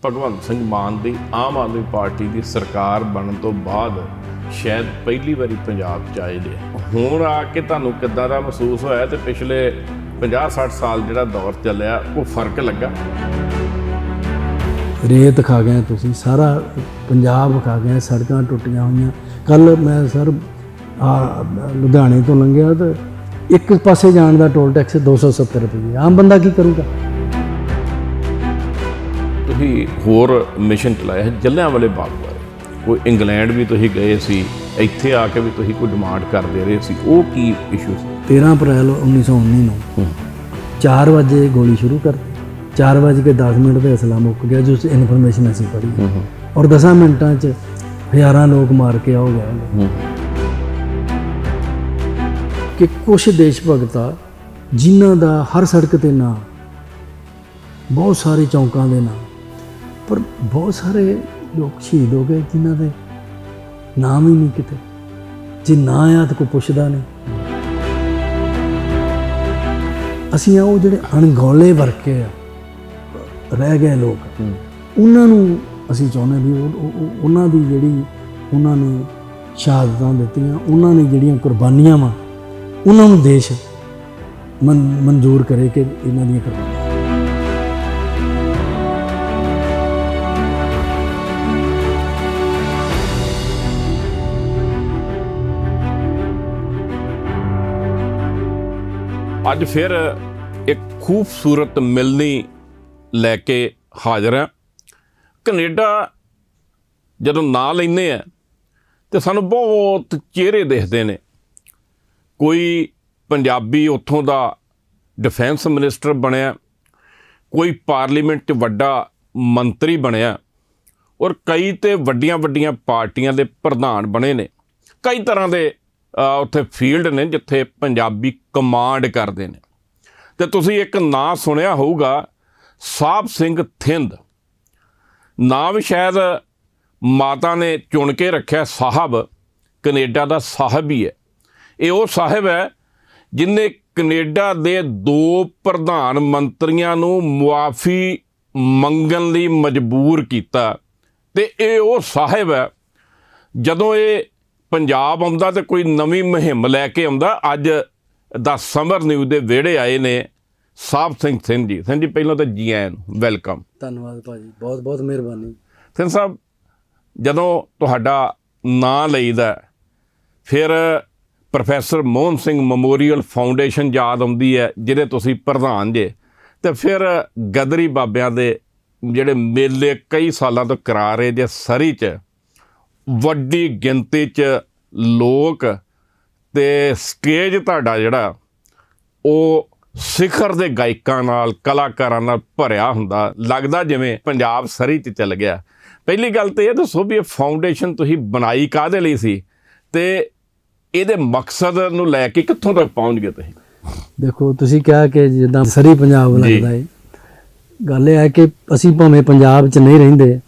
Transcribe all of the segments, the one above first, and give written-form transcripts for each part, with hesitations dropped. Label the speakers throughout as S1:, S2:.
S1: ਭਗਵੰਤ ਸਿੰਘ ਮਾਨ ਦੀ Aam Aadmi party ਦੀ ਸਰਕਾਰ ਬਣਨ ਤੋਂ ਬਾਅਦ ਸ਼ਾਇਦ ਪਹਿਲੀ ਵਾਰੀ ਪੰਜਾਬ 'ਚ ਆਏ ਨੇ। ਹੁਣ ਆ ਕੇ ਤੁਹਾਨੂੰ ਕਿੱਦਾਂ ਦਾ ਮਹਿਸੂਸ ਹੋਇਆ ਤੇ ਪਿਛਲੇ 50-60 ਸਾਲ ਜਿਹੜਾ ਦੌਰ ਚੱਲਿਆ ਉਹ ਫਰਕ ਲੱਗਾ?
S2: ਰੇਤ ਖਾ ਗਏ ਤੁਸੀਂ, ਸਾਰਾ ਪੰਜਾਬ ਖਾ ਗਏ, ਸੜਕਾਂ ਟੁੱਟੀਆਂ ਹੋਈਆਂ। ਕੱਲ ਮੈਂ ਸਰ ਲੁਧਿਆਣੇ ਤੋਂ ਲੰਘਿਆ ਤਾਂ ਇੱਕ ਪਾਸੇ ਜਾਣ ਦਾ ਟੋਲ ਟੈਕਸ 270 ਰੁਪਏ। ਆਮ ਬੰਦਾ ਕੀ ਕਰੂਗਾ?
S1: ਤੁਸੀਂ ਹੋਰ ਮਿਸ਼ਨ ਚਲਾਇਆ ਹੈ ਜਲ੍ਹਿਆਂਵਾਲੇ ਬਾਗ ਬਾਰੇ, ਕੋਈ ਇੰਗਲੈਂਡ ਵੀ ਤੁਸੀਂ ਗਏ ਸੀ, ਇੱਥੇ ਆ ਕੇ ਵੀ ਤੁਸੀਂ ਕੋਈ ਡਿਮਾਂਡ ਕਰਦੇ ਰਹੇ ਸੀ, ਉਹ ਕੀ ਇਸ਼ੂ ਸੀ?
S2: 13 ਅਪ੍ਰੈਲ 1919 ਨੂੰ 4 ਵਜੇ ਗੋਲੀ ਸ਼ੁਰੂ ਕਰਤੀ। 4:10 ਤੇ ਅਸਲਾ ਮੁੱਕ ਗਿਆ, ਜੋ ਇਨਫੋਰਮੇਸ਼ਨ ਅਸੀਂ ਪੜ੍ਹੀ, ਔਰ 10 ਮਿੰਟਾਂ 'ਚ ਹਜ਼ਾਰਾਂ ਲੋਕ ਮਾਰ ਕੇ ਹੋ ਗਏ। ਕਿ ਕੁਛ ਦੇਸ਼ ਭਗਤ ਆ ਜਿਨ੍ਹਾਂ ਦਾ ਹਰ ਸੜਕ ਤੇ ਨਾਂ, ਬਹੁਤ ਸਾਰੇ ਚੌਂਕਾਂ ਦੇ ਨਾਂ, ਪਰ ਬਹੁਤ ਸਾਰੇ ਲੋਕ ਸ਼ਹੀਦ ਹੋ ਗਏ ਜਿਨ੍ਹਾਂ ਦੇ ਨਾਮ ਹੀ ਨਹੀਂ ਕਿਤੇ। ਜੇ ਨਾਂ ਆ ਤਾਂ ਕੋਈ ਪੁੱਛਦਾ ਨਹੀਂ। ਅਸੀਂ ਉਹ ਜਿਹੜੇ ਅਣਗੌਲੇ ਵਰਗੇ ਆ ਰਹਿ ਗਏ ਲੋਕ, ਉਹਨਾਂ ਨੂੰ ਅਸੀਂ ਚਾਹੁੰਦੇ ਵੀ ਉਹਨਾਂ ਦੀ ਜਿਹੜੀ ਉਹਨਾਂ ਨੇ ਸ਼ਹਾਦਤਾਂ ਦਿੱਤੀਆਂ, ਉਹਨਾਂ ਨੇ ਜਿਹੜੀਆਂ ਕੁਰਬਾਨੀਆਂ ਵਾ, ਉਹਨਾਂ ਨੂੰ ਦੇਸ਼ ਮਨਜ਼ੂਰ ਕਰੇ ਕਿ ਇਹਨਾਂ ਦੀਆਂ ਕੁਰਬਾਨੀਆਂ।
S1: ਅੱਜ ਫਿਰ ਇੱਕ ਖੂਬਸੂਰਤ ਮਿਲਣੀ ਲੈ ਕੇ ਹਾਜ਼ਰ ਹਾਂ। ਕੈਨੇਡਾ ਜਦੋਂ ਨਾਂ ਲੈਂਦੇ ਆ ਤੇ ਸਾਨੂੰ ਬਹੁਤ ਚਿਹਰੇ ਦਿਖਦੇ ਨੇ। ਕੋਈ ਪੰਜਾਬੀ ਉੱਥੋਂ ਦਾ ਡਿਫੈਂਸ ਮਿਨਿਸਟਰ ਬਣਿਆ, ਕੋਈ ਪਾਰਲੀਮੈਂਟ 'ਚ ਵੱਡਾ ਮੰਤਰੀ ਬਣਿਆ, ਔਰ ਕਈ ਤੇ ਵੱਡੀਆਂ ਵੱਡੀਆਂ ਪਾਰਟੀਆਂ ਦੇ ਪ੍ਰਧਾਨ ਬਣੇ ਨੇ। ਕਈ ਤਰ੍ਹਾਂ ਦੇ ਉੱਥੇ ਫੀਲਡ ਨੇ ਜਿੱਥੇ ਪੰਜਾਬੀ ਕਮਾਂਡ ਕਰਦੇ ਨੇ। ਤੇ ਤੁਸੀਂ ਇੱਕ ਨਾਂ ਸੁਣਿਆ ਹੋਊਗਾ, ਸਾਹਿਬ ਸਿੰਘ ਥਿੰਦ। ਨਾਂ ਵੀ ਸ਼ਾਇਦ ਮਾਤਾ ਨੇ ਚੁਣ ਕੇ ਰੱਖਿਆ। ਸਾਹਿਬ ਕੈਨੇਡਾ ਦਾ ਸਾਹਿਬ ਹੀ ਹੈ। ਇਹ ਉਹ ਸਾਹਿਬ ਹੈ ਜਿਹਨੇ ਕੈਨੇਡਾ ਦੇ 2 ਪ੍ਰਧਾਨ ਮੰਤਰੀਆਂ ਨੂੰ ਮੁਆਫੀ ਮੰਗਣ ਲਈ ਮਜਬੂਰ ਕੀਤਾ। ਤੇ ਇਹ ਉਹ ਸਾਹਿਬ ਹੈ ਜਦੋਂ ਇਹ ਪੰਜਾਬ ਆਉਂਦਾ ਤੇ ਕੋਈ ਨਵੀਂ ਮੁਹਿੰਮ ਲੈ ਕੇ ਆਉਂਦਾ। ਅੱਜ ਦਾ ਸਮਰ ਨਿਊਜ਼ ਦੇ ਵਿਹੜੇ ਆਏ ਨੇ ਸਾਹਿਬ ਸਿੰਘ ਥਿੰਦ ਜੀ। ਥਿੰਦ ਜੀ, ਪਹਿਲਾਂ ਤਾਂ ਜੀ ਆਇਆਂ ਨੂੰ ਵੈਲਕਮ।
S2: ਧੰਨਵਾਦ ਭਾਜੀ, ਬਹੁਤ ਬਹੁਤ ਮਿਹਰਬਾਨੀ।
S1: ਥਿੰਦ ਸਾਹਿਬ, ਜਦੋਂ ਤੁਹਾਡਾ ਨਾਂ ਲਈਦਾ ਫਿਰ professor Mohan Singh memorial foundation ਯਾਦ ਆਉਂਦੀ ਹੈ ਜਿਹਦੇ ਤੁਸੀਂ ਪ੍ਰਧਾਨ ਜੇ। ਅਤੇ ਫਿਰ ਗਦਰੀ ਬਾਬਿਆਂ ਦੇ ਜਿਹੜੇ ਮੇਲੇ ਕਈ ਸਾਲਾਂ ਤੋਂ ਕਰਾ ਰਹੇ ਜੇ ਸਰੀ 'ਚ, ਵੱਡੀ ਗਿਣਤੀ 'ਚ ਲੋਕ, ਅਤੇ ਸਟੇਜ ਤੁਹਾਡਾ ਜਿਹੜਾ ਉਹ ਸਿਖਰ ਦੇ ਗਾਇਕਾਂ ਨਾਲ, ਕਲਾਕਾਰਾਂ ਨਾਲ ਭਰਿਆ ਹੁੰਦਾ। ਲੱਗਦਾ ਜਿਵੇਂ ਪੰਜਾਬ ਸਰੀ 'ਚ ਚੱਲ ਗਿਆ। ਪਹਿਲੀ ਗੱਲ ਤਾਂ ਇਹ ਦੱਸੋ ਵੀ ਇਹ ਫਾਊਂਡੇਸ਼ਨ ਤੁਸੀਂ ਬਣਾਈ ਕਾਹਦੇ ਲਈ ਸੀ ਅਤੇ ਇਹਦੇ ਮਕਸਦ ਨੂੰ ਲੈ ਕੇ ਕਿੱਥੋਂ ਤੱਕ ਪਹੁੰਚ ਗਏ ਤੁਸੀਂ?
S2: ਦੇਖੋ, ਤੁਸੀਂ ਕਿਹਾ ਕਿ ਜਿੱਦਾਂ ਸਰੀ ਪੰਜਾਬ ਲੱਗਦਾ ਹੈ, ਗੱਲ ਇਹ ਹੈ ਕਿ ਅਸੀਂ ਭਾਵੇਂ ਪੰਜਾਬ 'ਚ ਨਹੀਂ ਰਹਿੰਦੇ,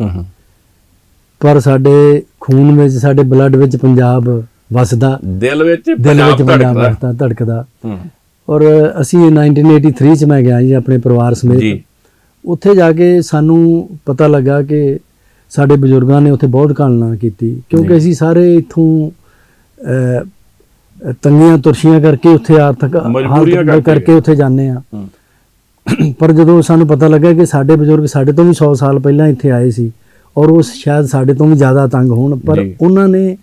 S2: ਪਰ ਸਾਡੇ ਖੂਨ ਵਿੱਚ, ਸਾਡੇ ਬਲੱਡ ਵਿੱਚ ਪੰਜਾਬ ਵਸਦਾ, ਦਿਲ ਵਿੱਚ ਪੰਜਾਬ ਵਸਦਾ, ਧੜਕਦਾ। ਔਰ ਅਸੀਂ 1983 'ਚ ਮੈਂ ਗਿਆ ਜੀ ਆਪਣੇ ਪਰਿਵਾਰ ਸਮੇਤ। ਉੱਥੇ ਜਾ ਕੇ ਸਾਨੂੰ ਪਤਾ ਲੱਗਾ ਕਿ ਸਾਡੇ ਬਜ਼ੁਰਗਾਂ ਨੇ ਉੱਥੇ ਬਹੁਤ ਕਾਲਨਾ ਕੀਤੀ, ਕਿਉਂਕਿ ਅਸੀਂ ਸਾਰੇ ਇੱਥੋਂ ਤੰਗੀਆਂ ਤੁਰਸ਼ੀਆਂ ਕਰਕੇ, ਉੱਥੇ ਆਰਥਿਕ ਹਾਲਤ ਕਰਕੇ ਉੱਥੇ ਜਾਂਦੇ ਆ। ਪਰ ਜਦੋਂ ਸਾਨੂੰ ਪਤਾ ਲੱਗਾ ਕਿ ਸਾਡੇ ਬਜ਼ੁਰਗ ਸਾਡੇ ਤੋਂ ਵੀ 100 ਸਾਲ ਪਹਿਲਾਂ ਇੱਥੇ ਆਏ ਸੀ, ਔਰ ਉਹ ਸ਼ਾਇਦ ਸਾਡੇ ਤੋਂ ਵੀ ਜ਼ਿਆਦਾ ਤੰਗ ਹੋਣ, ਪਰ ਉਹਨਾਂ ਨੇ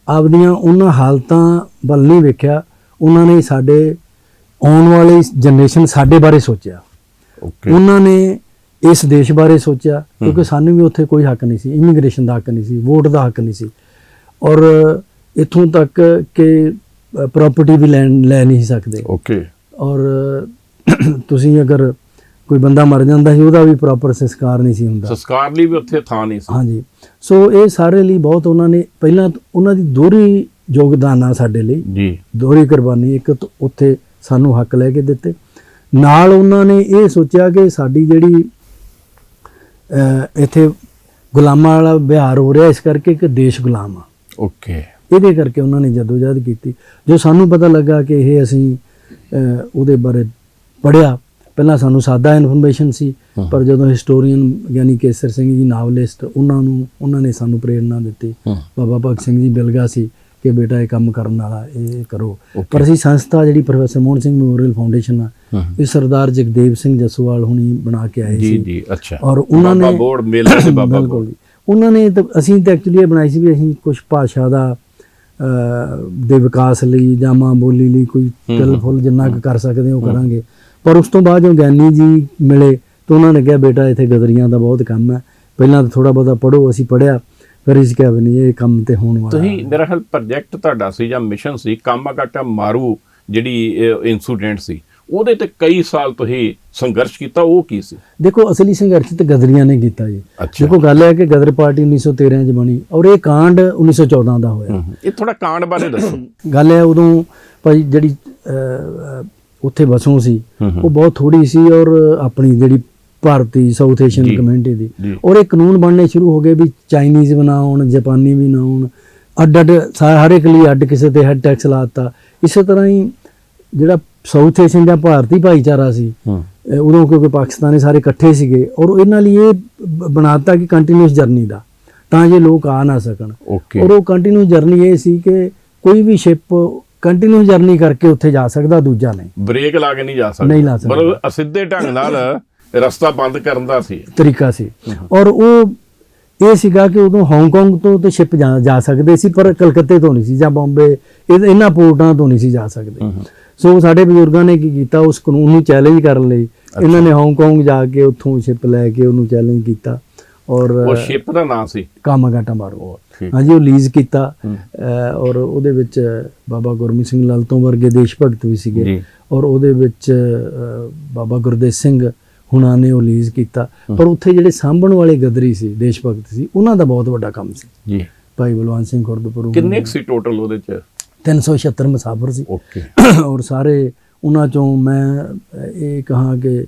S2: ਆਪਦੀਆਂ ਉਹਨਾਂ ਹਾਲਤਾਂ ਵੱਲ ਨਹੀਂ ਵੇਖਿਆ। ਉਹਨਾਂ ਨੇ ਸਾਡੇ ਆਉਣ ਵਾਲੀ ਜਨਰੇਸ਼ਨ ਸਾਡੇ ਬਾਰੇ ਸੋਚਿਆ। ਉਹਨਾਂ ਨੇ ਇਸ ਦੇਸ਼ ਬਾਰੇ ਸੋਚਿਆ, ਕਿਉਂਕਿ ਸਾਨੂੰ ਵੀ ਉੱਥੇ ਕੋਈ ਹੱਕ ਨਹੀਂ ਸੀ, ਇਮੀਗ੍ਰੇਸ਼ਨ ਦਾ ਹੱਕ ਨਹੀਂ ਸੀ, ਵੋਟ ਦਾ ਹੱਕ ਨਹੀਂ ਸੀ, ਔਰ ਇੱਥੋਂ ਤੱਕ ਕਿ ਪ੍ਰੋਪਰਟੀ ਵੀ ਲੈ ਨਹੀਂ ਸਕਦੇ। ਔਰ ਤੁਸੀਂ ਅਗਰ ਕੋਈ ਬੰਦਾ ਮਰ ਜਾਂਦਾ ਸੀ, ਉਹਦਾ ਵੀ ਪ੍ਰੋਪਰ ਸੰਸਕਾਰ ਨਹੀਂ ਸੀ ਹੁੰਦਾ, ਸੰਸਕਾਰ ਲਈ ਵੀ ਉੱਥੇ ਥਾਂ ਨਹੀਂ ਸੀ। ਹਾਂਜੀ, ਸੋ ਇਹ ਸਾਰੇ ਲਈ ਬਹੁਤ ਉਹਨਾਂ ਨੇ ਪਹਿਲਾਂ ਉਹਨਾਂ ਦੀ ਦੋਹਰੀ ਯੋਗਦਾਨ ਆ ਸਾਡੇ ਲਈ ਜੀ, ਦੋਹਰੀ ਕੁਰਬਾਨੀ। ਇੱਕ ਉੱਥੇ ਸਾਨੂੰ ਹੱਕ ਲੈ ਕੇ ਦਿੱਤੇ, ਨਾਲ ਉਹਨਾਂ ਨੇ ਇਹ ਸੋਚਿਆ ਕਿ ਸਾਡੀ ਜਿਹੜੀ ਇੱਥੇ ਗੁਲਾਮਾਂ ਵਾਲਾ ਵਿਹਾਰ ਹੋ ਰਿਹਾ, ਇਸ ਕਰਕੇ ਕਿ ਦੇਸ਼ ਗੁਲਾਮ ਆ। ਇਹਦੇ ਕਰਕੇ ਉਹਨਾਂ ਨੇ ਜਦੋਜਹਿਦ ਕੀਤੀ। ਜੋ ਸਾਨੂੰ ਪਤਾ ਲੱਗਾ ਕਿ ਇਹ ਅਸੀਂ ਉਹਦੇ ਬਾਰੇ ਪੜ੍ਹਿਆ, ਪਹਿਲਾਂ ਸਾਨੂੰ ਸਾਦਾ ਇਨਫੋਰਮੇਸ਼ਨ ਸੀ, ਪਰ ਜਦੋਂ ਹਿਸਟੋਰੀਅਨ ਯਾਨੀ ਕੇਸਰ ਸਿੰਘ ਜੀ ਨਾਵਲਿਸਟ ਉਹਨਾਂ ਨੇ ਸਾਨੂੰ ਪ੍ਰੇਰਨਾ ਦਿੱਤੀ। ਬਾਬਾ ਭਗਤ ਸਿੰਘ ਜੀ ਬਿਲਗਾ ਸੀ ਕਿ ਬੇਟਾ ਇਹ ਕੰਮ ਕਰਨ ਵਾਲਾ, ਇਹ ਕਰੋ। ਪਰ ਅਸੀਂ ਸੰਸਥਾ ਜਿਹੜੀ professor Mohan Singh memorial foundation ਆ, ਇਹ ਸਰਦਾਰ ਜਗਦੇਵ ਸਿੰਘ ਜਸਵਾਲ ਹੁਣੀ ਬਣਾ ਕੇ ਆਏ ਸੀ
S1: ਜੀ। ਅੱਛਾ।
S2: ਔਰ ਉਹਨਾਂ ਨੇ
S1: ਬੋਰਡ ਮੇਲੇ ਦੇ ਬਾਬਾ
S2: ਬਿਲਕੁਲ ਜੀ, ਉਹਨਾਂ ਨੇ ਤਾਂ ਅਸੀਂ ਤਾਂ ਐਕਚੁਅਲੀ ਇਹ ਬਣਾਈ ਸੀ ਵੀ ਅਸੀਂ ਕੁਝ ਭਾਸ਼ਾ ਦਾ ਦੇ ਵਿਕਾਸ ਲਈ ਜਾਂ ਮਾਂ ਬੋਲੀ ਲਈ ਕੋਈ ਤਿਲ ਫੁੱਲ ਜਿੰਨਾ ਕੁ ਕਰ ਸਕਦੇ ਉਹ ਕਰਾਂਗੇ। ਪਰ ਉਸ ਤੋਂ ਬਾਅਦ ਜਦੋਂ ਗਿਆਨੀ ਜੀ ਮਿਲੇ ਤਾਂ ਉਹਨਾਂ ਨੇ ਕਿਹਾ ਬੇਟਾ ਇੱਥੇ ਗਦਰੀਆਂ ਦਾ ਬਹੁਤ ਕੰਮ ਹੈ, ਪਹਿਲਾਂ ਤਾਂ ਥੋੜ੍ਹਾ ਬਹੁਤਾ ਪੜ੍ਹੋ। ਅਸੀਂ ਪੜ੍ਹਿਆ, ਫਿਰ ਅਸੀਂ ਕਿਹਾ ਵੀ ਨਹੀਂ ਇਹ ਕੰਮ ਤੇ ਹੋਣ ਵਾਲਾ।
S1: ਤੁਸੀਂ ਮੇਰਾ ਖਿਆਲ ਪ੍ਰੋਜੈਕਟ ਤੁਹਾਡਾ ਸੀ ਜਾਂ ਮਿਸ਼ਨ ਸੀ ਕਾਮਾਗਾਟਾ ਮਾਰੂ ਜਿਹੜੀ ਇੰਸੀਡੈਂਟ ਸੀ, ਉਹਦੇ ਤੇ ਕਈ ਸਾਲ ਤੁਸੀਂ ਸੰਘਰਸ਼ ਕੀਤਾ, ਉਹ ਕੀ ਸੀ?
S2: ਦੇਖੋ ਅਸਲੀ ਸੰਘਰਸ਼ ਤਾਂ ਗਦਰੀਆਂ ਨੇ ਕੀਤਾ ਜੀ। ਦੇਖੋ ਗੱਲ ਹੈ ਕਿ ਗਦਰ ਪਾਰਟੀ 1913 ਚ ਬਣੀ ਔਰ ਇਹ ਕਾਂਡ 1914 ਦਾ ਹੋਇਆ।
S1: ਇਹ ਥੋੜਾ ਕਾਂਡ ਬਾਰੇ ਦੱਸੋ।
S2: ਗੱਲ ਹੈ ਉਦੋਂ ਭਾਈ ਜਿਹੜੀ ਉੱਥੇ ਵਸੋਂ ਸੀ ਉਹ ਬਹੁਤ ਥੋੜੀ ਸੀ, ਔਰ ਆਪਣੀ ਜਿਹੜੀ ਭਾਰਤੀ ਸਾਊਥ ਏਸ਼ੀਅਨ ਕਮਿਊਨਿਟੀ ਦੀ, ਔਰ ਇਹ ਕਾਨੂੰਨ ਬਣਨੇ ਸ਼ੁਰੂ ਹੋ ਗਏ ਵੀ ਚਾਈਨੀਜ਼ ਵੀ ਨਾ ਆਉਣ, ਜਾਪਾਨੀ ਵੀ ਨਾ ਆਉਣ, ਅੱਡ ਹਰ ਇੱਕ ਲਈ ਅੱਡ ਕਿਸੇ ਤੇ ਹੈਡ ਟੈਕਸ ਲਾਤਾ। ਇਸੇ ਤਰ੍ਹਾਂ ਹੀ ਜਿਹੜਾ ਸਾਊਥ ਏਸ਼ੀਅਨ ਦਾ ਭਾਰਤੀ ਭਾਈਚਾਰਾ ਸੀ ਉਦੋਂ, ਕਿਉਂਕਿ ਪਾਕਿਸਤਾਨੀ ਸਾਰੇ ਇਕੱਠੇ ਸੀਗੇ, ਔਰ ਇਹਨਾਂ ਲਈ ਇਹ ਬਣਾਤਾ ਕਿ ਕੰਟੀਨਿਊਸ ਜਰਨੀ ਦਾ, ਤਾਂ ਜੇ ਲੋਕ ਆ ਨਾ ਸਕਣ। ਔਰ ਉਹ ਕੰਟੀਨਿਊਸ ਜਰਨੀ ਇਹ ਸੀ ਕਿ ਕੋਈ ਵੀ ਸ਼ਿਪ ਕੰਟੀਨਿਊਸ ਜਰਨੀ ਕਰਕੇ ਉੱਥੇ ਜਾ ਸਕਦਾ, ਦੂਜਾ ਨਹੀਂ,
S1: ਬ੍ਰੇਕ ਲਾ ਕੇ ਨਹੀਂ ਜਾ ਸਕਦਾ,
S2: ਨਹੀਂ ਲਾ ਸਕਦਾ।
S1: ਮਤਲਬ ਅਸਿੱਧੇ ਢੰਗ ਨਾਲ ਰਸਤਾ ਬੰਦ ਕਰਨ ਦਾ ਸੀ
S2: ਤਰੀਕਾ ਸੀ। ਔਰ ਉਹ ਇਹ ਸੀਗਾ ਕਿ ਉਦੋਂ ਹਾਂਗਕਾਂਗ ਤੋਂ ਤੇ ਸ਼ਿਪ ਜਾ ਸਕਦੇ ਸੀ, ਪਰ ਕਲਕੱਤੇ ਤੋਂ ਨਹੀਂ ਸੀ, ਜਾਂ ਬੰਬੇ ਇਹਨਾਂ ਪੋਰਟਾਂ ਤੋਂ ਨਹੀਂ ਸੀ ਜਾ ਸਕਦੇ। ਸੋ ਸਾਡੇ ਬਜ਼ੁਰਗਾਂ ਨੇ ਕੀ ਕੀਤਾ, ਉਸ ਕਾਨੂੰਨ ਨੂੰ ਚੈਲੰਜ ਕਰਨ ਲਈ ਇਹਨਾਂ ਨੇ ਹਾਂਗਕਾਂਗ ਜਾ ਕੇ ਉੱਥੋਂ ਸ਼ਿਪ ਲੈ ਕੇ ਉਹਨੂੰ ਚੈਲੰਜ ਕੀਤਾ। ਔਰ
S1: ਉਹ ਸ਼ਿਪ ਦਾ ਨਾਮ ਸੀ
S2: ਕਾਮਾਗਾਟਾ ਮਾਰੂ। ਹਾਂਜੀ, ਉਹ ਲੀਜ਼ ਕੀਤਾ। ਔਰ ਉਹਦੇ ਵਿੱਚ ਬਾਬਾ ਗੁਰਮੀਤ ਸਿੰਘ ਲਾਲਤੋਂ ਵਰਗੇ ਦੇਸ਼ ਭਗਤ ਵੀ ਸੀਗੇ, ਔਰ ਉਹਦੇ ਵਿੱਚ ਬਾਬਾ ਗੁਰਦੇਵ ਸਿੰਘ ਹੁਣਾਂ ਨੇ ਉਹ ਲੀਜ਼ ਕੀਤਾ। ਪਰ ਉੱਥੇ ਜਿਹੜੇ ਸਾਂਭਣ ਵਾਲੇ ਗਦਰੀ ਸੀ, ਦੇਸ਼ ਭਗਤ ਸੀ, ਉਹਨਾਂ ਦਾ ਬਹੁਤ ਵੱਡਾ ਕੰਮ ਸੀ ਜੀ। ਭਾਈ ਬਲਵੰਤ ਸਿੰਘ ਖੁਰਦਪੁਰ
S1: ਕਿੰਨੇ ਸੀ ਟੋਟਲ ਉਹਦੇ ਚ?
S2: 376 ਮੁਸਾਫਰ ਸੀ। ਔਰ ਸਾਰੇ ਉਹਨਾਂ ਚੋਂ ਮੈਂ ਇਹ ਕਹਾਂ ਕਿ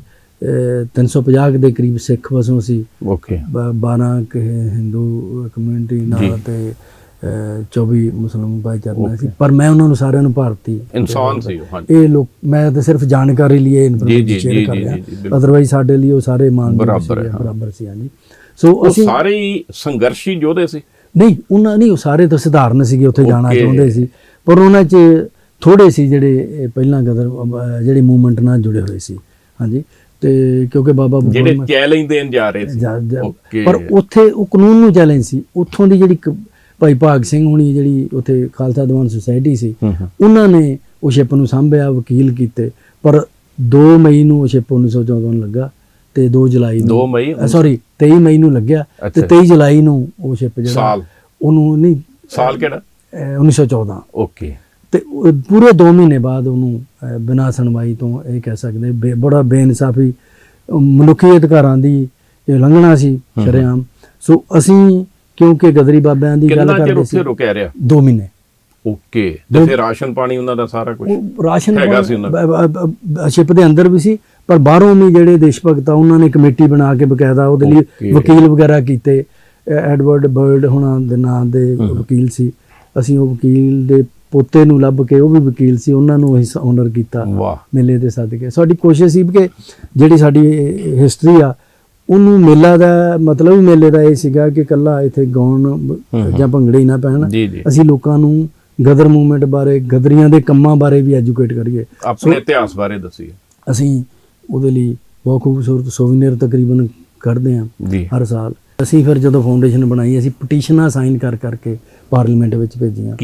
S2: 350 ਦੇ ਕਰੀਬ ਸਿੱਖ ਵਸੋਂ ਸੀ, 12 ਹਿੰਦੂ ਕਮਿਊਨਿਟੀ ਨਾਲ ਤੇ 24 ਮੁਸਲਮਾਨ ਭਾਈਚਾਰਾ ਸੀ। ਪਰ ਮੈਂ ਉਹਨਾਂ ਨੂੰ ਸਾਰਿਆਂ ਨੂੰ ਭਾਰਤੀ
S1: ਇਨਸਾਨ ਸੀ
S2: ਇਹ ਲੋਕ, ਮੈਂ ਤਾਂ ਸਿਰਫ ਜਾਣਕਾਰੀ ਲਈ ਇਹ ਇਨਫੋਰਮੇਸ਼ਨ ਸ਼ੇਅਰ ਕਰ ਰਿਹਾ, ਅਦਰਵਾਈਜ਼ ਸਾਡੇ ਲਈ ਉਹ ਸਾਰੇ ਮਾਨ ਬਰਾਬਰ ਸੀ। ਹਾਂਜੀ, ਸੋ ਅਸੀਂ
S1: ਸਾਰੇ ਹੀ ਸੰਘਰਸ਼ੀ ਯੋਧੇ ਸੀ? ਨਹੀਂ,
S2: ਉਹਨਾਂ ਨਹੀਂ, ਉਹ ਸਾਰੇ ਤਾਂ ਸਧਾਰਨ ਸੀਗੇ, ਉੱਥੇ ਜਾਣਾ ਚਾਹੁੰਦੇ ਸੀ, ਪਰ ਉਹਨਾਂ 'ਚ ਥੋੜੇ ਸੀ ਜਿਹੜੇ ਪਹਿਲਾਂ ਗਦਰ ਜਿਹੜੀ ਮੂਵਮੈਂਟ ਨਾਲ ਜੁੜੇ ਹੋਏ ਸੀ। ਹਾਂਜੀ, ਤੇ ਕਿਉਂਕਿ ਬਾਬਾ
S1: ਜਿਹੜੇ ਚੈਲੰਜ ਦੇਣ ਜਾ ਰਹੇ ਸੀ,
S2: ਪਰ ਉੱਥੇ ਉਹ ਕਾਨੂੰਨ ਨੂੰ ਚੈਲੰਜ ਸੀ। ਉੱਥੋਂ ਦੀ ਜਿਹੜੀ ਭਾਈ ਭਾਗ ਸਿੰਘ ਹੁਣੀ ਜਿਹੜੀ ਉੱਥੇ ਖਾਲਸਾ ਦੀਵਾਨ ਸੁਸਾਇਟੀ ਸੀ, ਉਹਨਾਂ ਨੇ ਉਹ ਸ਼ਿਪ ਨੂੰ ਸਾਂਭਿਆ, ਵਕੀਲ ਕੀਤੇ। ਪਰ 2 ਮਈ ਨੂੰ ਉਹ ਸ਼ਿਪ 1914 ਨੂੰ ਲੱਗਾ ਤੇ 2 ਜੁਲਾਈ ਨੂੰ 23 ਮਈ ਨੂੰ ਲੱਗਿਆ ਤੇ 23 ਜੁਲਾਈ ਨੂੰ ਉਹ ਸ਼ਿਪ ਜਿਹੜਾ ਉਹਨੂੰ ਨਹੀਂ
S1: ਸਾਲ ਕਿਹੜਾ
S2: 1914 ਤੇ ਪੂਰੇ 2 ਮਹੀਨੇ ਬਾਅਦ ਉਹਨੂੰ ਬਿਨਾਂ ਸੁਣਵਾਈ ਤੋਂ ਇਹ ਕਹਿ ਸਕਦੇ ਬੜਾ ਬੇਇਨਸਾਫੀ ਮਨੁੱਖੀ ਅਧਿਕਾਰਾਂ ਦੀ ਉਲੰਘਣਾ ਸੀ ਸ਼ਰੇਆਮ। ਸੋ ਅਸੀਂ ਕਿਉਂਕਿ ਗਦਰੀ ਬਾਬਿਆਂ ਦੀ ਗੱਲ ਕਰਦੇ ਸੀ,
S1: ਰੁਕਿਆ ਰਿਹਾ
S2: 2 ਮਹੀਨੇ।
S1: ਤੇ ਫਿਰ ਰਾਸ਼ਨ ਪਾਣੀ ਉਹਨਾਂ ਦਾ ਸਾਰਾ ਕੁਝ
S2: ਰਾਸ਼ਨ ਸ਼ਿਪ ਦੇ ਅੰਦਰ ਵੀ ਸੀ, ਪਰ ਬਾਹਰੋਂ ਵੀ ਜਿਹੜੇ ਦੇਸ਼ ਭਗਤ ਆ ਉਹਨਾਂ ਨੇ ਕਮੇਟੀ ਬਣਾ ਕੇ ਬਕਾਇਦਾ ਉਹਦੇ ਲਈ ਵਕੀਲ ਵਗੈਰਾ ਕੀਤੇ। ਐਡਵਰਡ ਬਰਡ ਹੁਣਾਂ ਦੇ ਨਾਂ ਦੇ ਵਕੀਲ ਸੀ। ਅਸੀਂ ਉਹ ਵਕੀਲ ਦੇ ਪੋਤੇ ਨੂੰ ਲੱਭ ਕੇ, ਉਹ ਵੀ ਵਕੀਲ ਸੀ, ਉਹਨਾਂ ਨੂੰ ਅਸੀਂ ਓਨਰ ਕੀਤਾ ਮੇਲੇ ਦੇ ਸਦਕੇ। ਸਾਡੀ ਕੋਸ਼ਿਸ਼ ਸੀ ਕਿ ਜਿਹੜੀ ਸਾਡੀ ਹਿਸਟਰੀ ਆ ਉਹਨੂੰ, ਮੇਲਾ ਦਾ ਮਤਲਬ ਵੀ ਮੇਲੇ ਦਾ ਇਹ ਸੀਗਾ ਕਿ ਇਕੱਲਾ ਇੱਥੇ ਗਾਉਣ ਜਾਂ ਭੰਗੜੇ ਹੀ ਨਾ ਪੈਣ, ਅਸੀਂ ਲੋਕਾਂ ਨੂੰ ਗਦਰ ਮੂਵਮੈਂਟ ਬਾਰੇ, ਗਦਰੀਆਂ ਦੇ ਕੰਮਾਂ ਬਾਰੇ ਵੀ ਐਜੂਕੇਟ ਕਰੀਏ,
S1: ਆਪਣੇ ਇਤਿਹਾਸ ਬਾਰੇ ਦੱਸੀਏ।
S2: ਅਸੀਂ ਉਹਦੇ ਲਈ ਬਹੁਤ ਖੂਬਸੂਰਤ ਸੋਵੀਨੀਅਰ ਤਕਰੀਬਨ ਕੱਢਦੇ ਹਾਂ ਹਰ ਸਾਲ। ਅਸੀਂ ਫਿਰ ਜਦੋਂ ਫਾਊਂਡੇਸ਼ਨ ਬਣਾਈ, ਅਸੀਂ ਪਟੀਸ਼ਨਾਂ ਸਾਈਨ ਕਰਕੇ ਪਾਰਲੀਮੈਂਟ ਵਿੱਚ ਭੇਜੀਆਂ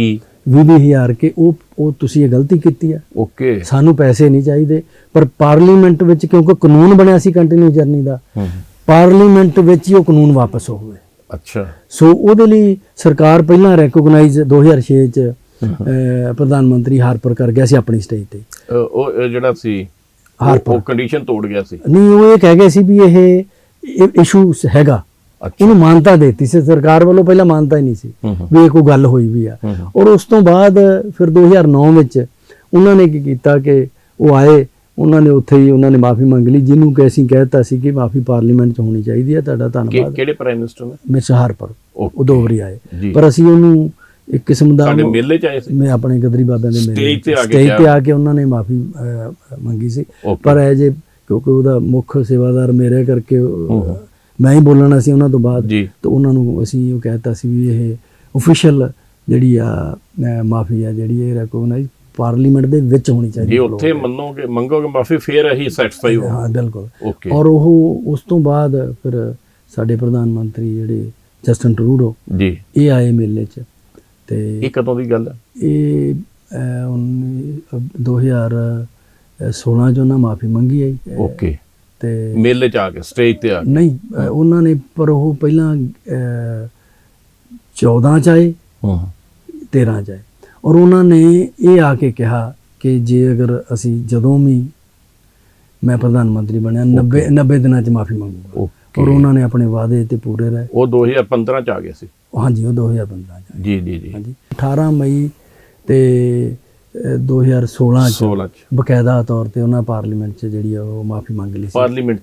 S2: 20,000 ਕਿ ਉਹ ਤੁਸੀਂ ਇਹ ਗਲਤੀ ਕੀਤੀ ਹੈ, ਸਾਨੂੰ ਪੈਸੇ ਨਹੀਂ ਚਾਹੀਦੇ। ਪਰ ਪਾਰਲੀਮੈਂਟ ਵਿੱਚ ਕਿਉਂਕਿ ਕਾਨੂੰਨ ਬਣਿਆ ਸੀ ਕੰਟੀਨਿਊ ਜਰਨੀ ਦਾ, ਪਾਰਲੀਮੈਂਟ ਵਿੱਚ ਹੀ ਉਹ ਕਾਨੂੰਨ ਵਾਪਸ ਹੋ ਗਏ। ਸੋ ਉਹਦੇ ਲਈ ਸਰਕਾਰ ਪਹਿਲਾਂ ਰੈਕੋਗਨਾਈਜ਼ 2006 ਚ ਪ੍ਰਧਾਨ ਮੰਤਰੀ ਹਾਰਪਰ ਕਰ ਗਿਆ ਸੀ ਆਪਣੀ ਸਟੇਜ ਤੇ।
S1: ਉਹ ਜਿਹੜਾ ਸੀ ਉਹ ਕੰਡੀਸ਼ਨ ਤੋੜ ਗਿਆ ਸੀ? ਨਹੀਂ,
S2: ਉਹ ਇਹ ਕਹਿ ਗਏ ਸੀ ਵੀ ਇਹ ਇਸ਼ੂ ਹੈਗਾ, ਉਹਨੂੰ ਮਾਨਤਾ ਦੇਤੀ ਸੀ ਸਰਕਾਰ ਵੱਲੋਂ। ਪਹਿਲਾਂ ਮਾਨਤਾ ਹੀ ਨਹੀਂ ਸੀ ਵੀ ਇਹ ਕੋਈ ਗੱਲ ਹੋਈ ਵੀ ਆ। ਔਰ ਉਸ ਤੋਂ ਬਾਅਦ ਫਿਰ 2009 ਵਿੱਚ ਉਹਨਾਂ ਨੇ ਕੀ ਕੀਤਾ ਕਿ ਉਹ ਆਏ, ਉਹਨਾਂ ਨੇ ਉੱਥੇ ਹੀ ਉਹਨਾਂ ਨੇ ਮਾਫੀ ਮੰਗ ਲਈ, ਜਿਹਨੂੰ ਕਿ ਅਸੀਂ ਕਹਿਤਾ ਸੀ ਕਿ ਮਾਫੀ ਪਾਰਲੀਮੈਂਟ 'ਚ ਹੋਣੀ ਚਾਹੀਦੀ ਹੈ, ਤੁਹਾਡਾ ਧੰਨਵਾਦ।
S1: ਕਿਹੜੇ ਪ੍ਰਾਈਮ ਮਿਨਿਸਟਰ ਨੇ?
S2: ਮਿਸਟਰ ਹਾਰਪਰ, ਉਹ 2 ਵਾਰੀ ਆਏ। ਪਰ ਅਸੀਂ ਉਹਨੂੰ ਇੱਕ ਕਿਸਮ ਦਾ
S1: ਮੇਲੇ 'ਚ ਆਏ ਸੀ,
S2: ਮੈਂ ਆਪਣੇ ਗਦਰੀ ਬਾਬਿਆਂ ਦੇ ਮੇਲੇ
S1: ਸਟੇਜ ਤੇ
S2: ਆ ਕੇ ਉਹਨਾਂ ਨੇ ਮਾਫੀ ਮੰਗੀ ਸੀ। ਪਰ ਐਜ ਏ ਕਿਉਂਕਿ ਉਹਦਾ ਮੁੱਖ ਸੇਵਾਦਾਰ ਮੇਰੇ ਕਰਕੇ ਮੈਂ ਹੀ ਬੋਲਣਾ ਸੀ ਉਹਨਾਂ ਤੋਂ ਬਾਅਦ।
S1: ਜੀ।
S2: ਤੇ ਉਹਨਾਂ ਨੂੰ ਅਸੀਂ ਉਹ ਕਹਿਤਾ ਸੀ ਵੀ ਇਹ ਆਫੀਸ਼ੀਅਲ ਜਿਹੜੀ ਆ ਮਾਫੀ ਆ ਜਿਹੜੀ ਇਹ ਰੈਕੋਗਨਾਈਜ਼ ਪਾਰਲੀਮੈਂਟ ਦੇ ਵਿੱਚ ਹੋਣੀ ਚਾਹੀਦੀ।
S1: ਜੇ ਉੱਥੇ ਮੰਗੋਗੇ ਮਾਫੀ ਫਿਰ ਅਸੀਂ ਸੈਟੀਸਫਾਈ ਹੋ।
S2: ਹਾਂ ਬਿਲਕੁਲ।
S1: ਓਕੇ।
S2: ਔਰ ਉਹ ਉਸ ਤੋਂ ਬਾਅਦ ਫਿਰ ਸਾਡੇ ਪ੍ਰਧਾਨ ਮੰਤਰੀ ਜਿਹੜੇ ਜਸਟਨ ਟਰੂਡੋ
S1: ਜੀ, ਇਹ
S2: ਆਏ ਮੇਲੇ 'ਚ। ਤੇ
S1: ਇਹ ਕਦੋਂ ਦੀ ਗੱਲ ਹੈ?
S2: ਇਹ 2016 'ਚ ਉਹਨਾਂ ਮਾਫੀ ਮੰਗੀ ਹੈ।
S1: ਓਕੇ।
S2: ਤੇ
S1: ਮੇਲੇ 'ਚ ਆ ਕੇ ਸਟੇਜ ਤੇ ਆ ਕੇ?
S2: ਨਹੀਂ, ਉਹਨਾਂ ਨੇ ਪਰ ਉਹ ਪਹਿਲਾਂ 14 'ਚ ਆਏ, 13 'ਚ ਆਏ, ਔਰ ਉਹਨਾਂ ਨੇ ਇਹ ਆ ਕੇ ਕਿਹਾ ਕਿ ਜੇ ਅਗਰ ਅਸੀਂ ਜਦੋਂ ਵੀ ਮੈਂ ਪ੍ਰਧਾਨ ਮੰਤਰੀ ਬਣਿਆ 90 ਦਿਨਾਂ 'ਚ ਮਾਫੀ ਮੰਗੂਗਾ। ਔਰ ਉਹਨਾਂ ਨੇ ਆਪਣੇ ਵਾਅਦੇ ਤੇ ਪੂਰੇ ਰਹੇ।
S1: ਉਹ 2015 'ਚ ਆ ਗਏ ਸੀ?
S2: ਹਾਂਜੀ, ਉਹ 2015 'ਚ।
S1: ਜੀ ਜੀ ਜੀ।
S2: ਹਾਂਜੀ, 18 ਮਈ ਤੇ 2016 'ਚ ਬਕਾਇਦਾ ਤੌਰ ਤੇ ਉਹਨਾਂ ਪਾਰਲੀਮੈਂਟ 'ਚ ਜਿਹੜੀ ਆ ਉਹ ਮਾਫੀ ਮੰਗ ਲਈ ਸੀ। ਪਾਰਲੀਮੈਂਟ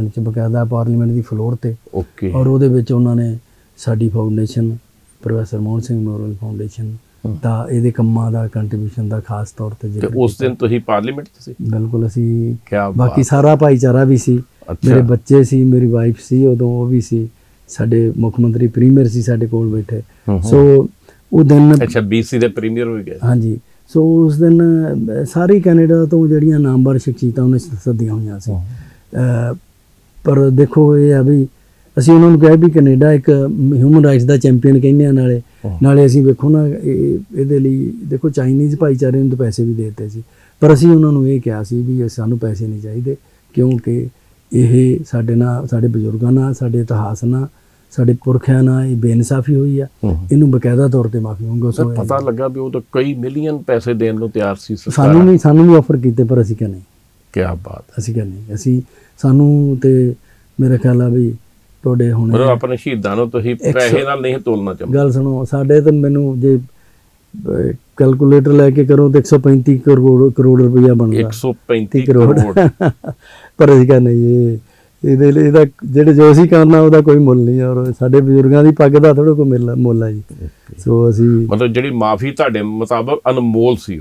S2: 'ਚ ਬਕਾਇਦਾ ਪਾਰਲੀਮੈਂਟ ਦੀ ਫਲੋਰ ਤੇ।
S1: ਓਕੇ।
S2: ਔਰ ਉਹਦੇ ਵਿੱਚ ਉਹਨਾਂ ਨੇ ਸਾਡੀ foundation professor Mohan Singh memorial foundation ਦਾ ਇਹਦੇ ਕੰਮਾਂ ਦਾ ਕੰਟਰੀਬਿਊਸ਼ਨ ਦਾ ਖਾਸ ਤੌਰ ਤੇ
S1: ਜ਼ਿਕਰ। ਉਸ ਦਿਨ ਤੁਸੀਂ ਪਾਰਲੀਮੈਂਟ 'ਚ ਸੀ?
S2: ਬਿਲਕੁਲ, ਅਸੀਂ
S1: ਕਿਆ
S2: ਬਾਕੀ ਸਾਰਾ ਭਾਈਚਾਰਾ ਵੀ ਸੀ, ਮੇਰੇ ਬੱਚੇ ਸੀ, ਮੇਰੀ ਵਾਈਫ ਸੀ ਉਦੋਂ, ਉਹ ਵੀ ਸੀ, ਸਾਡੇ ਮੁੱਖ ਮੰਤਰੀ ਪ੍ਰੀਮੀਅਰ ਸੀ ਸਾਡੇ ਕੋਲ ਬੈਠੇ। ਸੋ ਉਹ ਦਿਨ
S1: ਅੱਛਾ, BC ਦੇ ਪ੍ਰੀਮੀਅਰ ਹੋ ਗਏ?
S2: ਹਾਂਜੀ। ਸੋ ਉਸ ਦਿਨ ਸਾਰੀ ਕੈਨੇਡਾ ਤੋਂ ਜਿਹੜੀਆਂ ਨਾਮਵਰ ਸ਼ਖਸੀਅਤਾਂ ਉਹਨੇ ਸੱਦੀਆਂ ਹੋਈਆਂ ਸੀ। ਪਰ ਦੇਖੋ ਇਹ ਆ ਵੀ ਅਸੀਂ ਉਹਨਾਂ ਨੂੰ ਕਿਹਾ ਵੀ ਕੈਨੇਡਾ ਇੱਕ ਹਿਊਮਨ ਰਾਈਟਸ ਦਾ ਚੈਂਪੀਅਨ ਕਹਿੰਦੇ ਆ, ਨਾਲੇ ਅਸੀਂ ਵੇਖੋ ਨਾ ਇਹਦੇ ਲਈ ਦੇਖੋ ਚਾਈਨੀਜ਼ ਭਾਈਚਾਰੇ ਨੂੰ ਤਾਂ ਪੈਸੇ ਵੀ ਦੇ ਦਿੱਤੇ ਸੀ, ਪਰ ਅਸੀਂ ਉਹਨਾਂ ਨੂੰ ਇਹ ਕਿਹਾ ਸੀ ਵੀ ਸਾਨੂੰ ਪੈਸੇ ਨਹੀਂ ਚਾਹੀਦੇ, ਕਿਉਂਕਿ ਇਹ ਸਾਡੇ ਨਾਲ, ਸਾਡੇ ਬਜ਼ੁਰਗਾਂ ਨਾਲ, ਸਾਡੇ ਇਤਿਹਾਸ ਨਾਲ, ਸਾਡੇ ਪੁਰਖਿਆਂ ਨਾਲ ਇਹ ਬੇਇਨਸਾਫੀ ਹੋਈ ਆ, ਇਹਨੂੰ ਬਕਾਇਦਾ ਤੌਰ ਤੇ ਮਾਫੀ ਮੰਗੋ। ਸੋ
S1: ਪਤਾ ਲੱਗਾ ਵੀ ਉਹ ਤਾਂ ਕਈ ਮਿਲੀਅਨ ਪੈਸੇ ਦੇਣ ਨੂੰ ਤਿਆਰ ਸੀ।
S2: ਸਾਨੂੰ ਵੀ ਆਫਰ ਕੀਤੇ, ਪਰ ਅਸੀਂ ਕਿਹਾ ਨਹੀਂ।
S1: ਕੀ ਬਾਤ। ਅਸੀਂ
S2: ਕਿਹਾ ਨਹੀਂ, ਸਾਨੂੰ ਤੇ ਮੇਰਾ ਖਿਆਲ ਆ ਵੀ ਤੁਹਾਡੇ ਹੁਣ
S1: ਆਪਣੇ ਸ਼ਹੀਦਾਂ ਨੂੰ ਤੁਸੀਂ ਪੈਸੇ ਨਾਲ ਨਹੀਂ ਤੋਲਣਾ ਚਾਹੁੰਦੇ। ਗੱਲ
S2: ਸੁਣੋ, ਸਾਡੇ ਤਾਂ ਮੈਨੂੰ ਜੇ ਕੈਲਕੂਲੇਟਰ ਲੈ ਕੇ ਕਰੋ ਤਾਂ 135 ਕਰੋੜ ਰੁਪਇਆ ਬਣਦਾ।
S1: 135 ਕਰੋੜ।
S2: ਪਰ ਅਸੀਂ ਕਹਿੰਦੇ ਨਹੀਂ, ਇਹਦੇ ਲਈ ਇਹਦਾ ਜਿਹੜੇ ਜੋ ਅਸੀਂ ਕਰਨਾ ਉਹਦਾ ਕੋਈ ਮੁੱਲ ਨਹੀਂ। ਔਰ ਸਾਡੇ ਬਜ਼ੁਰਗਾਂ ਦੀ ਪੱਗ ਦਾ ਥੋੜਾ ਕੋਈ ਮੁੱਲ ਹੈ ਜੀ। ਸੋ ਅਸੀਂ
S1: ਮਤਲਬ ਜਿਹੜੀ ਮਾਫੀ ਤੁਹਾਡੇ ਮੁਤਾਬਕ ਅਨਮੋਲ ਸੀ।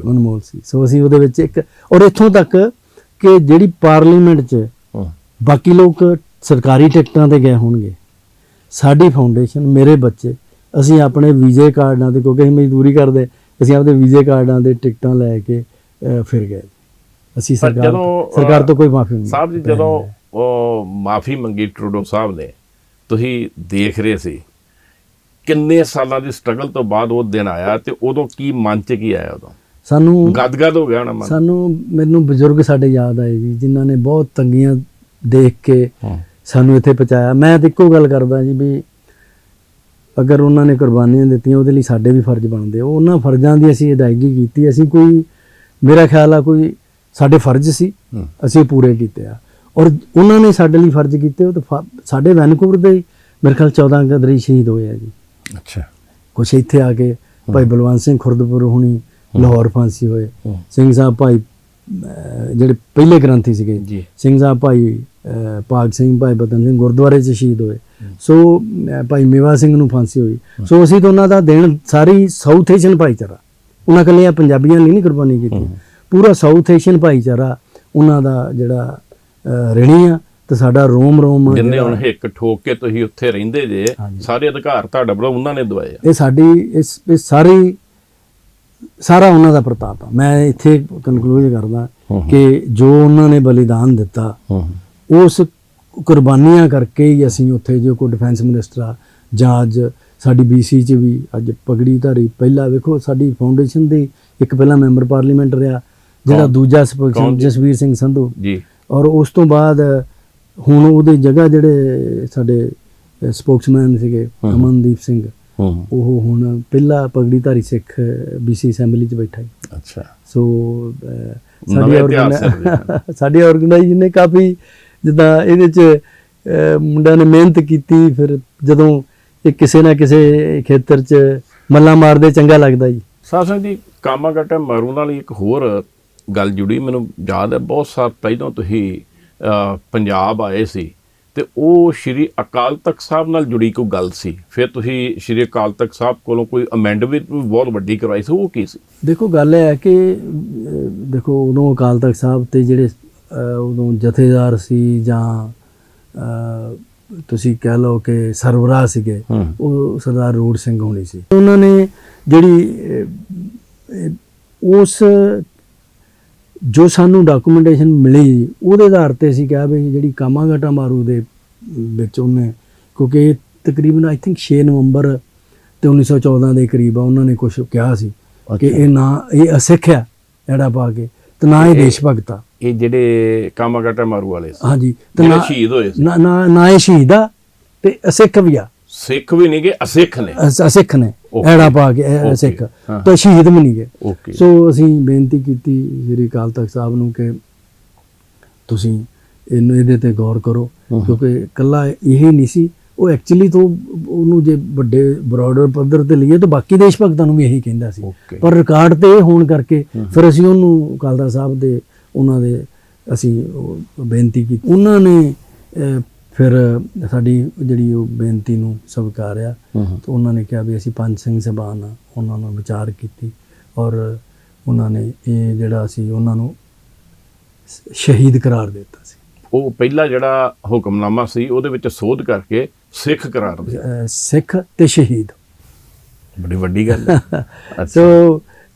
S2: ਸੋ ਅਸੀਂ ਉਹਦੇ ਵਿੱਚ ਇੱਕ, ਔਰ ਇੱਥੋਂ ਤੱਕ ਕਿ ਜਿਹੜੀ ਪਾਰਲੀਮੈਂਟ 'ਚ ਬਾਕੀ ਲੋਕ ਸਰਕਾਰੀ ਟਿਕਟਾਂ ਤੇ ਗਏ ਹੋਣਗੇ, ਸਾਡੀ ਫਾਊਂਡੇਸ਼ਨ, ਮੇਰੇ ਬੱਚੇ, ਅਸੀਂ ਆਪਣੇ ਵੀਜ਼ੇ ਕਾਰਡਾਂ ਤੇ, ਕਿਉਂਕਿ ਅਸੀਂ ਮਜ਼ਦੂਰੀ ਅਸੀਂ ਆਪਣੇ ਵੀਜ਼ੇ ਕਾਰਡਾਂ ਦੇ ਟਿਕਟਾਂ ਲੈ ਕੇ ਫਿਰ ਗਏ। ਅਸੀਂ ਸਰਕਾਰ ਤੋਂ ਕੋਈ ਮਾਫੀ ਨਹੀਂ
S1: ਸਾਹਿਬ ਜੀ। ਜਦੋਂ ਉਹ ਮਾਫੀ ਮੰਗੀ ਟਰੂਡੋ ਸਾਹਿਬ ਨੇ, ਤੁਸੀਂ ਦੇਖ ਰਹੇ ਸੀ ਕਿੰਨੇ ਸਾਲਾਂ ਦੀ ਸਟਰਗਲ ਤੋਂ ਬਾਅਦ ਉਹ ਦਿਨ ਆਇਆ, ਤੇ ਉਦੋਂ ਕੀ ਮਨ 'ਚ ਕੀ ਆਇਆ? ਉਦੋਂ ਸਾਨੂੰ ਗਦਗਦ ਹੋ ਗਿਆ ਹੋਣਾ ਮਨ?
S2: ਮੈਨੂੰ ਬਜ਼ੁਰਗ ਸਾਡੇ ਯਾਦ ਆਏ ਜੀ, ਜਿਨ੍ਹਾਂ ਨੇ ਬਹੁਤ ਤੰਗੀਆਂ ਦੇਖ ਕੇ ਸਾਨੂੰ ਇੱਥੇ ਪਹੁੰਚਾਇਆ। ਮੈਂ ਤਾਂ ਇੱਕੋ ਗੱਲ ਕਰਦਾ ਜੀ ਵੀ ਅਗਰ ਉਹਨਾਂ ਨੇ ਕੁਰਬਾਨੀਆਂ ਦਿੱਤੀਆਂ, ਉਹਦੇ ਲਈ ਸਾਡੇ ਵੀ ਫਰਜ਼ ਬਣਦੇ। ਉਹਨਾਂ ਫਰਜ਼ਾਂ ਦੀ ਅਸੀਂ ਅਦਾਇਗੀ ਕੀਤੀ। ਅਸੀਂ ਕੋਈ, ਮੇਰਾ ਖਿਆਲ ਆ, ਕੋਈ ਸਾਡੇ ਫਰਜ਼ ਸੀ, ਅਸੀਂ ਪੂਰੇ ਕੀਤੇ ਆ। ਔਰ ਉਹਨਾਂ ਨੇ ਸਾਡੇ ਲਈ ਫਰਜ਼ ਕੀਤੇ। ਉਹ ਤਾਂ ਸਾਡੇ ਵੈਨਕੂਵਰ ਦੇ ਮੇਰੇ ਖਿਆਲ 14 ਗਦਰੀ ਸ਼ਹੀਦ ਹੋਏ ਆ ਜੀ।
S1: ਅੱਛਾ।
S2: ਕੁਛ ਇੱਥੇ ਆ ਕੇ ਭਾਈ ਬਲਵੰਤ ਸਿੰਘ ਖੁਰਦਪੁਰ ਹੁਣੀ ਲਾਹੌਰ ਫਾਂਸੀ ਹੋਏ, ਸਿੰਘ ਸਾਹਿਬ ਭਾਈ ਜਿਹੜੇ ਪਹਿਲੇ ਗ੍ਰੰਥੀ ਸੀਗੇ, ਸਿੰਘ ਸਾਹਿਬ ਭਾਈ ਭਾਗ ਸਿੰਘ, ਭਾਈ ਬਤਨ ਸਿੰਘ ਗੁਰਦੁਆਰੇ 'ਚ ਸ਼ਹੀਦ ਹੋਏ। ਸੋ ਭਾਈ ਮੇਵਾ ਸਿੰਘ ਨੂੰ ਫਾਂਸੀ ਹੋਈ। ਸੋ ਅਸੀਂ ਤਾਂ ਉਹਨਾਂ ਦਾ ਦੇਣ, ਸਾਰੀ ਸਾਊਥ ਏਸ਼ੀਅਨ ਭਾਈਚਾਰਾ, ਉਹਨਾਂ ਇਕੱਲੇ ਪੰਜਾਬੀਆਂ ਲਈ ਨਹੀਂ ਕੁਰਬਾਨੀ ਕੀਤੀ, ਪੂਰਾ ਸਾਊਥ ਏਸ਼ੀਅਨ ਭਾਈਚਾਰਾ ਉਹਨਾਂ ਦਾ ਜਿਹੜਾ ਰਿਣੀ ਆ। ਤੇ ਸਾਡਾ ਰੋਮ
S1: ਜਿੰਨੇ ਹੁਣ ਹਿੱਕ ਠੋਕ ਕੇ ਤੁਸੀਂ ਉੱਥੇ ਰਹਿੰਦੇ ਜੇ, ਸਾਰੇ ਅਧਿਕਾਰ ਤੁਹਾਡਾ ਵੱਲੋਂ ਉਹਨਾਂ ਨੇ ਦਵਾਏ ਆ।
S2: ਇਹ ਸਾਡੀ ਇਹ ਸਾਰਾ ਉਹਨਾਂ ਦਾ ਪ੍ਰਤਾਪ ਆ। ਮੈਂ ਇੱਥੇ ਕਨਕਲੂਡ ਕਰਦਾ ਕਿ ਜੋ ਉਹਨਾਂ ਨੇ ਬਲੀਦਾਨ ਦਿੱਤਾ, ਉਸ ਕੁਰਬਾਨੀਆਂ ਕਰਕੇ ਹੀ ਅਸੀਂ ਉੱਥੇ, ਜੋ ਕੋਈ ਡਿਫੈਂਸ ਮਿਨਿਸਟਰ ਆ, ਜਾਂ ਅੱਜ ਸਾਡੀ BC 'ਚ ਵੀ ਅੱਜ ਪਗੜੀ ਧਾਰੀ, ਪਹਿਲਾਂ ਵੇਖੋ ਸਾਡੀ ਫਾਊਂਡੇਸ਼ਨ ਦੇ ਇੱਕ ਪਹਿਲਾਂ ਮੈਂਬਰ ਪਾਰਲੀਮੈਂਟ ਰਿਹਾ, ਜਿਹੜਾ ਦੂਜਾ ਜਸਵੀਰ ਸਿੰਘ ਸੰਧੂ ਜੀ। ਔਰ ਉਸ ਤੋਂ ਬਾਅਦ ਹੁਣ ਉਹਦੀ ਜਗ੍ਹਾ ਜਿਹੜੇ ਸਾਡੇ ਸਪੋਕਸਮੈਨ ਸੀਗੇ ਅਮਨਦੀਪ ਸਿੰਘ, ਉਹ ਹੁਣ ਪਹਿਲਾ ਪਗੜੀ ਧਾਰੀ ਸਿੱਖ BC ਅਸੈਂਬਲੀ 'ਚ ਬੈਠਾ। ਅੱਛਾ। ਸੋ ਸਾਡੀ ਆਰਗੇਨਾਈਜੇਸ਼ਨ ਨੇ ਕਾਫੀ, ਜਿੱਦਾਂ ਇਹਦੇ 'ਚ ਮੁੰਡਿਆਂ ਨੇ ਮਿਹਨਤ ਕੀਤੀ। ਫਿਰ ਜਦੋਂ ਇਹ ਕਿਸੇ ਨਾ ਕਿਸੇ ਖੇਤਰ 'ਚ ਮੱਲਾਂ ਮਾਰਦੇ ਚੰਗਾ ਲੱਗਦਾ ਜੀ।
S1: ਸਾਸਨ ਜੀ, ਕਾਮਾਗਾਟਾ ਮਾਰੂ ਨਾਲ ਇੱਕ ਹੋਰ ਗੱਲ ਜੁੜੀ, ਮੈਨੂੰ ਯਾਦ ਹੈ ਬਹੁਤ ਸਾਲ ਪਹਿਲਾਂ ਤੁਸੀਂ ਪੰਜਾਬ ਆਏ ਸੀ, ਤੇ ਉਹ ਸ਼੍ਰੀ ਅਕਾਲ ਤਖਤ ਸਾਹਿਬ ਨਾਲ ਜੁੜੀ ਕੋਈ ਗੱਲ ਸੀ। ਫਿਰ ਤੁਸੀਂ ਸ਼੍ਰੀ ਅਕਾਲ ਤਖਤ ਸਾਹਿਬ ਕੋਲੋਂ ਕੋਈ ਅਮੈਂਡਮੈਂਟ ਵੀ ਬਹੁਤ ਵੱਡੀ ਕਰਵਾਈ ਸੀ, ਉਹ ਕੀ ਸੀ?
S2: ਦੇਖੋ ਗੱਲ ਇਹ ਹੈ ਕਿ ਦੇਖੋ ਉਦੋਂ ਅਕਾਲ ਤਖਤ ਸਾਹਿਬ ਤੇ ਜਿਹੜੇ ਉਦੋਂ ਜਥੇਦਾਰ ਸੀ ਜਾਂ ਤੁਸੀਂ ਕਹਿ ਲਓ ਕਿ ਸਰਬਰਾਹ ਸੀਗੇ, ਉਹ ਸਰਦਾਰ ਰੂੜ ਸਿੰਘ ਹੋਣੀ ਸੀ। ਉਹਨਾਂ ਨੇ ਜਿਹੜੀ ਉਸ ਜੋ ਸਾਨੂੰ ਡਾਕੂਮੈਂਟੇਸ਼ਨ ਮਿਲੀ ਉਹਦੇ ਆਧਾਰ ਤੇ ਅਸੀਂ ਕਿਹਾ ਵੀ ਜਿਹੜੀ ਕਾਮਾਗਾਟਾ ਮਾਰੂ ਦੇ ਵਿੱਚ ਉਹਨੇ, ਕਿਉਂਕਿ ਇਹ ਤਕਰੀਬਨ ਆਈ ਥਿੰਕ 6 ਨਵੰਬਰ ਤੇ 1914 ਦੇ ਕਰੀਬ ਆ, ਉਹਨਾਂ ਨੇ ਕੁਝ ਕਿਹਾ ਸੀ ਕਿ ਇਹ ਨਾ ਇਹ ਅਸਿੱਖ ਆ ਜਿਹੜਾ ਪਾ ਕੇ, ਤੇ ਨਾ ਇਹ ਦੇਸ਼ ਭਗਤ ਆ।
S1: ਇਹ ਜਿਹੜੇ ਕਾਮਾਗਾਟਾ ਮਾਰੂ ਵਾਲੇ ਸੀ,
S2: ਹਾਂਜੀ, ਤੇ
S1: ਜਿਹੜੇ ਸ਼ਹੀਦ ਹੋਏ ਸੀ,
S2: ਨਾ ਇਹ ਸ਼ਹੀਦ ਆ ਤੇ ਅਸਿੱਖ ਵੀ ਆ।
S1: ਸਿੱਖ ਵੀ ਨਹੀਂ ਗੇ, ਅਸਿੱਖ ਨੇ।
S2: ਅਸਿੱਖ ਨੇ ਐੜਾ ਪਾ ਕੇ ਅਸਿੱਖ, ਤੇ ਸ਼ਹੀਦ ਵੀ ਨਹੀਂ ਗਏ। ਸੋ ਅਸੀਂ ਬੇਨਤੀ ਕੀਤੀ ਸ੍ਰੀ ਅਕਾਲ ਤਖਤ ਸਾਹਿਬ ਨੂੰ ਕਿ ਤੁਸੀਂ ਇਹਦੇ ਤੇ ਗੌਰ ਕਰੋ, ਕਿਉਂਕਿ ਇਕੱਲਾ ਇਹ ਨਹੀਂ ਸੀ, ਉਹ ਐਕਚੁਅਲੀ ਤੋਂ ਉਹਨੂੰ ਜੇ ਵੱਡੇ ਬਰਾਡਰ ਪੱਧਰ ਤੇ ਲਈਏ ਤਾਂ ਬਾਕੀ ਦੇਸ਼ ਭਗਤਾਂ ਨੂੰ ਵੀ ਇਹੀ ਕਹਿੰਦਾ ਸੀ, ਪਰ ਰਿਕਾਰਡ ਤੇ ਇਹ ਹੋਣ ਕਰਕੇ ਫਿਰ ਅਸੀਂ ਉਹਨੂੰ ਅਕਾਲ ਤਖਤ ਸਾਹਿਬ ਦੇ ਉਹਨਾਂ ਦੇ ਅਸੀਂ ਬੇਨਤੀ ਕੀਤੀ। ਉਹਨਾਂ ਨੇ ਫਿਰ ਸਾਡੀ ਜਿਹੜੀ ਉਹ ਬੇਨਤੀ ਨੂੰ ਸਵੀਕਾਰਿਆ, ਤੇ ਉਹਨਾਂ ਨੇ ਕਿਹਾ ਵੀ ਅਸੀਂ ਪੰਜ ਸਿੰਘ ਸਾਹਿਬਾਨ ਆ, ਉਹਨਾਂ ਨੂੰ ਵਿਚਾਰ ਕੀਤੀ ਔਰ ਉਹਨਾਂ ਨੇ ਇਹ ਜਿਹੜਾ ਅਸੀਂ ਉਹਨਾਂ ਨੂੰ ਸ਼ਹੀਦ ਕਰਾਰ ਦਿੱਤਾ ਸੀ।
S1: ਉਹ ਪਹਿਲਾ ਜਿਹੜਾ ਹੁਕਮਨਾਮਾ ਸੀ ਉਹਦੇ ਵਿੱਚ ਸੋਧ ਕਰਕੇ ਸਿੱਖ ਕਰਾਰ ਦਿੱਤਾ,
S2: ਸਿੱਖ ਤੇ ਸ਼ਹੀਦ।
S1: ਬੜੀ ਵੱਡੀ ਗੱਲ ਹੈ।
S2: ਸੋ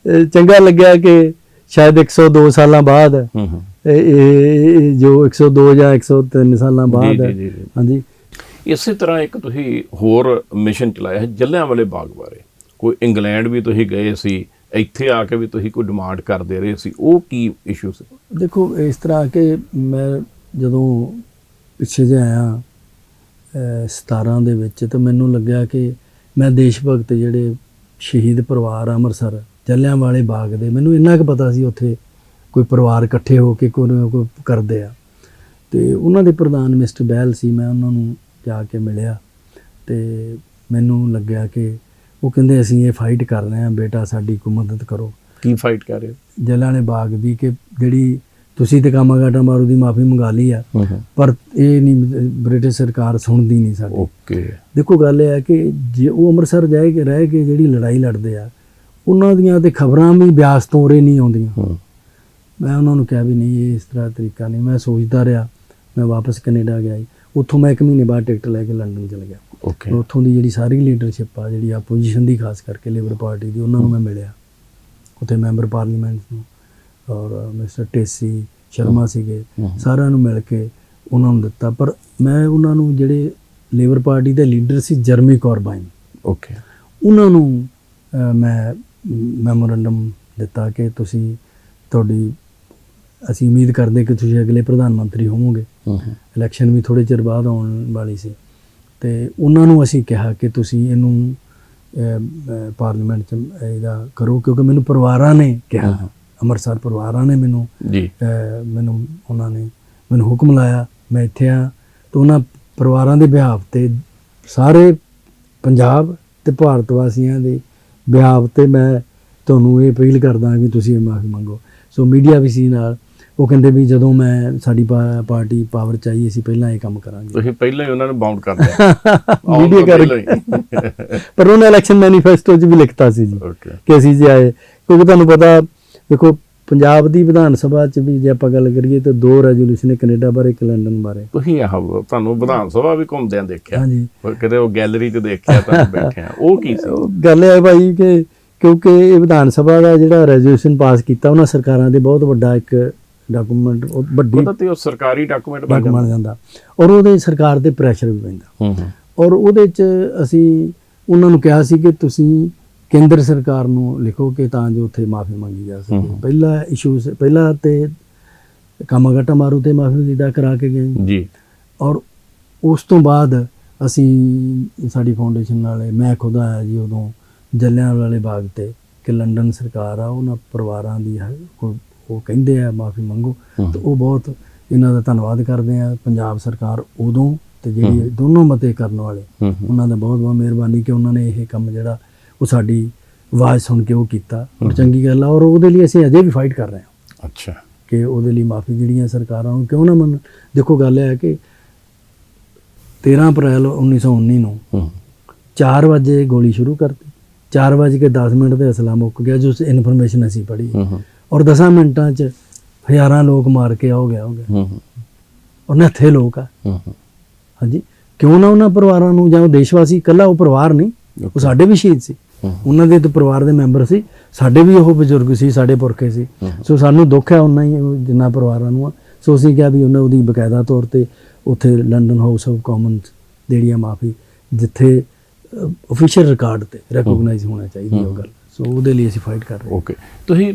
S2: ਚੰਗਾ ਲੱਗਿਆ ਕਿ ਸ਼ਾਇਦ 102 ਸਾਲਾਂ ਬਾਅਦ ਇਹ ਜੋ 102 ਜਾਂ 103 ਸਾਲਾਂ ਬਾਅਦ, ਹਾਂਜੀ।
S1: ਇਸੇ ਤਰ੍ਹਾਂ ਇੱਕ ਤੁਸੀਂ ਹੋਰ ਮਿਸ਼ਨ ਚਲਾਇਆ ਹੈ ਜਲ੍ਹਿਆਂਵਾਲੇ ਬਾਗ ਬਾਰੇ। ਕੋਈ ਇੰਗਲੈਂਡ ਵੀ ਤੁਸੀਂ ਗਏ ਸੀ, ਇੱਥੇ ਆ ਕੇ ਵੀ ਤੁਸੀਂ ਕੋਈ ਡਿਮਾਂਡ ਕਰਦੇ ਰਹੇ ਸੀ, ਉਹ ਕੀ ਇਸ਼ੂ ਸੀ?
S2: ਦੇਖੋ ਇਸ ਤਰ੍ਹਾਂ ਕਿ ਮੈਂ ਜਦੋਂ ਪਿੱਛੇ ਜਿਹੇ ਆਇਆ 17 ਦੇ ਵਿੱਚ, ਤਾਂ ਮੈਨੂੰ ਲੱਗਿਆ ਕਿ ਮੈਂ ਦੇਸ਼ ਭਗਤ ਜਿਹੜੇ ਸ਼ਹੀਦ ਪਰਿਵਾਰ ਅੰਮ੍ਰਿਤਸਰ ਜਲ੍ਹਿਆਂਵਾਲੇ ਬਾਗ ਦੇ, ਮੈਨੂੰ ਇੰਨਾ ਕੁ ਪਤਾ ਸੀ ਉੱਥੇ ਕੋਈ ਪਰਿਵਾਰ ਇਕੱਠੇ ਹੋ ਕੇ ਕੋਈ ਕਰਦੇ ਆ, ਤੇ ਉਹਨਾਂ ਦੇ ਪ੍ਰਧਾਨ ਮਿਸਟਰ ਬਹਿਲ ਸੀ। ਮੈਂ ਉਹਨਾਂ ਨੂੰ ਜਾ ਕੇ ਮਿਲਿਆ ਤੇ ਮੈਨੂੰ ਲੱਗਿਆ ਕਿ ਉਹ ਕਹਿੰਦੇ ਅਸੀਂ ਇਹ ਫਾਈਟ ਕਰ ਰਹੇ ਹਾਂ ਬੇਟਾ, ਸਾਡੀ ਕੋਈ ਮਦਦ ਕਰੋ।
S1: ਕੀ ਫਾਈਟ ਕਰ ਰਹੇ ਹੋ?
S2: ਜਲ੍ਹਿਆਂਵਾਲੇ ਬਾਗ ਦੀ, ਕਿ ਜਿਹੜੀ ਤੁਸੀਂ ਤੇ ਕਾਮਾਗਾਟਾ ਮਾਰੂ ਦੀ ਮਾਫੀ ਮੰਗਾ ਲਈ ਆ, ਪਰ ਇਹ ਨਹੀਂ, ਬ੍ਰਿਟਿਸ਼ ਸਰਕਾਰ ਸੁਣਦੀ ਨਹੀਂ ਸਾਡੀ।
S1: ਓਕੇ, ਦੇਖੋ
S2: ਗੱਲ ਇਹ ਹੈ ਕਿ ਜੇ ਉਹ ਅੰਮ੍ਰਿਤਸਰ ਜਾਏ ਕੇ ਰਹਿ ਕੇ ਜਿਹੜੀ ਲੜਾਈ ਲੜਦੇ ਆ, ਉਹਨਾਂ ਦੀਆਂ ਤੇ ਖਬਰਾਂ ਵੀ ਬਿਆਸ ਤੋਂ ਉਰੇ ਨਹੀਂ ਆਉਂਦੀਆਂ। ਮੈਂ ਉਹਨਾਂ ਨੂੰ ਕਿਹਾ ਵੀ ਨਹੀਂ, ਇਹ ਇਸ ਤਰ੍ਹਾਂ ਤਰੀਕਾ ਨਹੀਂ। ਮੈਂ ਸੋਚਦਾ ਰਿਹਾ, ਮੈਂ ਵਾਪਸ ਕੈਨੇਡਾ ਗਿਆ ਜੀ। ਉੱਥੋਂ ਮੈਂ 1 ਮਹੀਨੇ ਬਾਅਦ ਟਿਕਟ ਲੈ ਕੇ ਲੰਡਨ ਚਲ ਗਿਆ। ਉੱਥੋਂ ਦੀ ਜਿਹੜੀ ਸਾਰੀ ਲੀਡਰਸ਼ਿਪ ਆ, ਜਿਹੜੀ ਆਪੋਜੀਸ਼ਨ ਦੀ, ਖਾਸ ਕਰਕੇ ਲੇਬਰ ਪਾਰਟੀ ਦੀ, ਉਹਨਾਂ ਨੂੰ ਮੈਂ ਮਿਲਿਆ ਉੱਥੇ, ਮੈਂਬਰ ਪਾਰਲੀਮੈਂਟ ਨੂੰ ਔਰ ਮਿਸਟਰ ਟੇਸੀ ਸ਼ਰਮਾ ਸੀਗੇ, ਸਾਰਿਆਂ ਨੂੰ ਮਿਲ ਕੇ ਉਹਨਾਂ ਨੂੰ ਦਿੱਤਾ। ਪਰ ਮੈਂ ਉਹਨਾਂ ਨੂੰ ਜਿਹੜੇ ਲੇਬਰ ਪਾਰਟੀ ਦੇ ਲੀਡਰ ਸੀ ਜਰਮੀ ਕੋਰਬਾਈਨ, ਉਹਨਾਂ ਨੂੰ ਮੈਂ ਮੈਮੋਰੰਡਮ ਦਿੱਤਾ ਕਿ ਤੁਸੀਂ ਅਸੀਂ ਉਮੀਦ ਕਰਦੇ ਕਿ ਤੁਸੀਂ ਅਗਲੇ ਪ੍ਰਧਾਨ ਮੰਤਰੀ ਹੋਵੋਗੇ। ਇਲੈਕਸ਼ਨ ਵੀ ਥੋੜ੍ਹੇ ਚਿਰ ਬਾਅਦ ਆਉਣ ਵਾਲੀ ਸੀ, ਤੇ ਉਹਨਾਂ ਨੂੰ ਅਸੀਂ ਕਿਹਾ ਕਿ ਤੁਸੀਂ ਇਹਨੂੰ ਪਾਰਲੀਮੈਂਟ 'ਚ ਇਹਦਾ ਕਰੋ, ਕਿਉਂਕਿ ਮੈਨੂੰ ਪਰਿਵਾਰਾਂ ਨੇ ਕਿਹਾ, ਅੰਮ੍ਰਿਤਸਰ ਪਰਿਵਾਰਾਂ ਨੇ ਮੈਨੂੰ ਉਹਨਾਂ ਨੇ ਮੈਨੂੰ ਹੁਕਮ ਲਾਇਆ, ਮੈਂ ਇੱਥੇ ਆ। ਤਾਂ ਉਹਨਾਂ ਪਰਿਵਾਰਾਂ ਦੇ ਬਿਹਾਫ ਤੇ, ਸਾਰੇ ਪੰਜਾਬ ਤੇ ਭਾਰਤ ਵਾਸੀਆਂ ਦੇ ਬਿਹਾਫ ਤੇ ਮੈਂ ਤੁਹਾਨੂੰ ਇਹ ਅਪੀਲ ਕਰਦਾ ਵੀ ਤੁਸੀਂ ਇਹ ਮਾਫੀ ਮੰਗੋ। ਸੋ ਮੀਡੀਆ ਵੀ ਸੀ ਨਾਲ, ਉਹ ਕਹਿੰਦੇ ਵੀ ਜਦੋਂ ਸਾਡੀ ਪਾਰਟੀ ਪਾਵਰ ਚਾਹੀਏ ਅਸੀਂ ਪਹਿਲਾਂ ਇਹ ਕੰਮ ਕਰਾਂਗੇ।
S1: ਤੁਸੀਂ ਪਹਿਲਾਂ ਹੀ ਉਹਨਾਂ ਨੂੰ ਬਾਉਂਡ ਕਰ ਦਿਆ
S2: ਮੀਡੀਆ ਕਰਕੇ। ਪਰ ਉਹਨੇ ਇਲੈਕਸ਼ਨ ਮੈਨੀਫੈਸਟੋ 'ਚ ਵੀ ਲਿਖਤਾ ਸੀ ਜੀ ਕਿ ਅਸੀਂ ਜੇ ਆਏ, ਕਿਉਂਕਿ ਤੁਹਾਨੂੰ ਪਤਾ, ਦੇਖੋ ਪੰਜਾਬ ਦੀ ਵਿਧਾਨ ਸਭਾ 'ਚ ਵੀ ਜੇ ਆਪਾਂ ਗੱਲ ਕਰੀਏ ਤਾਂ 2 ਰੈਜ਼ੋਲੂਸ਼ਨ ਨੇ, ਕੈਨੇਡਾ ਬਾਰੇ, ਇੱਕ ਲੰਡਨ ਬਾਰੇ।
S1: ਤੁਸੀਂ ਤੁਹਾਨੂੰ ਵਿਧਾਨ ਸਭਾ ਵੀ ਘੁੰਮਦਿਆਂ ਦੇਖਿਆ?
S2: ਹਾਂਜੀ,
S1: ਕਿਤੇ ਉਹ ਗੈਲਰੀ 'ਚ ਦੇਖਿਆ ਤਾਂ ਬੈਠਿਆ। ਉਹ ਕੀ ਸੀ
S2: ਗੱਲ? ਹੈ ਭਾਈ ਕਿ ਕਿਉਂਕਿ ਇਹ ਵਿਧਾਨ ਸਭਾ ਦਾ ਜਿਹੜਾ ਰੈਜ਼ੋਲੂਸ਼ਨ ਪਾਸ ਕੀਤਾ, ਉਹਨਾਂ ਸਰਕਾਰਾਂ ਦੇ ਬਹੁਤ ਵੱਡਾ ਇੱਕ ਡਾਕੂਮੈਂਟ, ਵੱਡੀ
S1: ਤੇ ਉਹ ਸਰਕਾਰੀ ਡਾਕੂਮੈਂਟ
S2: ਬਣ ਜਾਂਦਾ, ਔਰ ਉਹਦੇ ਸਰਕਾਰ ਤੇ ਪ੍ਰੈਸ਼ਰ ਵੀ ਪੈਂਦਾ। ਔਰ ਉਹਦੇ 'ਚ ਅਸੀਂ ਉਹਨਾਂ ਨੂੰ ਕਿਹਾ ਸੀ ਕਿ ਤੁਸੀਂ ਕੇਂਦਰ ਸਰਕਾਰ ਨੂੰ ਲਿਖੋ ਕਿ ਤਾਂ ਜੋ ਉੱਥੇ ਮਾਫੀ ਮੰਗੀ ਜਾ ਸਕੇ। ਪਹਿਲਾ ਇਸ਼ੂ, ਪਹਿਲਾਂ ਤੇ ਕਾਮਾਗਾਟਾ ਮਾਰੂ ਤੇ ਮਾਫੀ ਦਾ ਕਰਾ ਕੇ ਗਏ ਜੀ, ਔਰ ਉਸ ਤੋਂ ਬਾਅਦ ਅਸੀਂ ਸਾਡੀ ਫਾਊਂਡੇਸ਼ਨ ਨਾਲ, ਮੈਂ ਖੁਦ ਆਇਆ ਜੀ ਉਦੋਂ ਜਲ੍ਹਿਆਂਵਾਲੇ ਬਾਗ ਤੇ, ਕਿ ਲੰਡਨ ਸਰਕਾਰ ਆ, ਉਹਨਾਂ ਪਰਿਵਾਰਾਂ ਦੀ ਉਹ ਕਹਿੰਦੇ ਆ ਮਾਫੀ ਮੰਗੋ, ਤੇ ਉਹ ਬਹੁਤ ਇਹਨਾਂ ਦਾ ਧੰਨਵਾਦ ਕਰਦੇ ਆ। ਪੰਜਾਬ ਸਰਕਾਰ ਉਦੋਂ ਤੇ ਜਿਹੜੀ ਦੋਨੋਂ ਮਤੇ ਕਰਨ ਵਾਲੇ, ਉਹਨਾਂ ਦਾ ਬਹੁਤ ਬਹੁਤ ਮਿਹਰਬਾਨੀ ਕਿ ਉਹਨਾਂ ਨੇ ਇਹ ਕੰਮ ਜਿਹੜਾ ਉਹ ਸਾਡੀ ਆਵਾਜ਼ ਸੁਣ ਕੇ ਉਹ ਕੀਤਾ, ਔਰ ਚੰਗੀ ਗੱਲ ਆ। ਔਰ ਉਹਦੇ ਲਈ ਅਸੀਂ ਅਜੇ ਵੀ ਫਾਈਟ ਕਰ ਰਹੇ ਹਾਂ।
S1: ਅੱਛਾ,
S2: ਕਿ ਉਹਦੇ ਲਈ ਮਾਫੀ ਜਿਹੜੀਆਂ ਸਰਕਾਰਾਂ ਨੂੰ ਕਿਉਂ ਨਾ ਮੰਨ। ਦੇਖੋ ਗੱਲ ਇਹ ਹੈ ਕਿ 13 ਅਪ੍ਰੈਲ 1919 ਨੂੰ 4 ਵਜੇ ਗੋਲੀ ਸ਼ੁਰੂ ਕਰਤੀ, 4:10 ਤੇ ਅਸਲਾ ਮੁੱਕ ਗਿਆ, ਜੋ ਇਨਫੋਰਮੇਸ਼ਨ ਅਸੀਂ ਪੜ੍ਹੀ, ਔਰ 10 ਮਿੰਟਾਂ 'ਚ ਹਜ਼ਾਰਾਂ ਲੋਕ ਮਾਰ ਕੇ ਹੋ ਗਿਆ ਉਹ ਨੱਥੇ ਲੋਕ ਆ। ਹਾਂਜੀ, ਕਿਉਂ ਨਾ ਉਹਨਾਂ ਪਰਿਵਾਰਾਂ ਨੂੰ, ਜਾਂ ਉਹ ਦੇਸ਼ਵਾਸੀ, ਇਕੱਲਾ ਉਹ ਪਰਿਵਾਰ ਨਹੀਂ, ਉਹ ਸਾਡੇ ਵੀ ਸ਼ਹੀਦ ਸੀ, ਉਹਨਾਂ ਦੇ ਤੇ ਪਰਿਵਾਰ ਦੇ ਮੈਂਬਰ ਸੀ, ਸਾਡੇ ਵੀ ਉਹ ਬਜ਼ੁਰਗ ਸੀ, ਸਾਡੇ ਪੁਰਖੇ ਸੀ। ਸੋ ਸਾਨੂੰ ਦੁੱਖ ਹੈ ਉਹਨਾਂ ਹੀ ਜਿੰਨਾ ਪਰਿਵਾਰਾਂ ਨੂੰ ਆ। ਸੋ ਅਸੀਂ ਕਿਹਾ ਵੀ ਉਹਦੀ ਬਕਾਇਦਾ ਤੌਰ ਤੇ ਉੱਥੇ ਲੰਡਨ ਹਾਊਸ ਆਫ ਕਾਮਨਸ ਜਿਹੜੀ ਆ ਮਾਫੀ, ਜਿੱਥੇ ਅਫੀਸ਼ੀਅਲ ਰਿਕਾਰਡ ਤੇ ਰੈਕੋਗਨਾਈਜ਼ ਹੋਣਾ ਚਾਹੀਦੀ ਉਹ ਗੱਲ। ਸੋ ਉਹਦੇ ਲਈ ਅਸੀਂ ਫਾਈਟ ਕਰ ਰਹੇ ਹਾਂ।
S1: ਓਕੇ, ਤੁਸੀਂ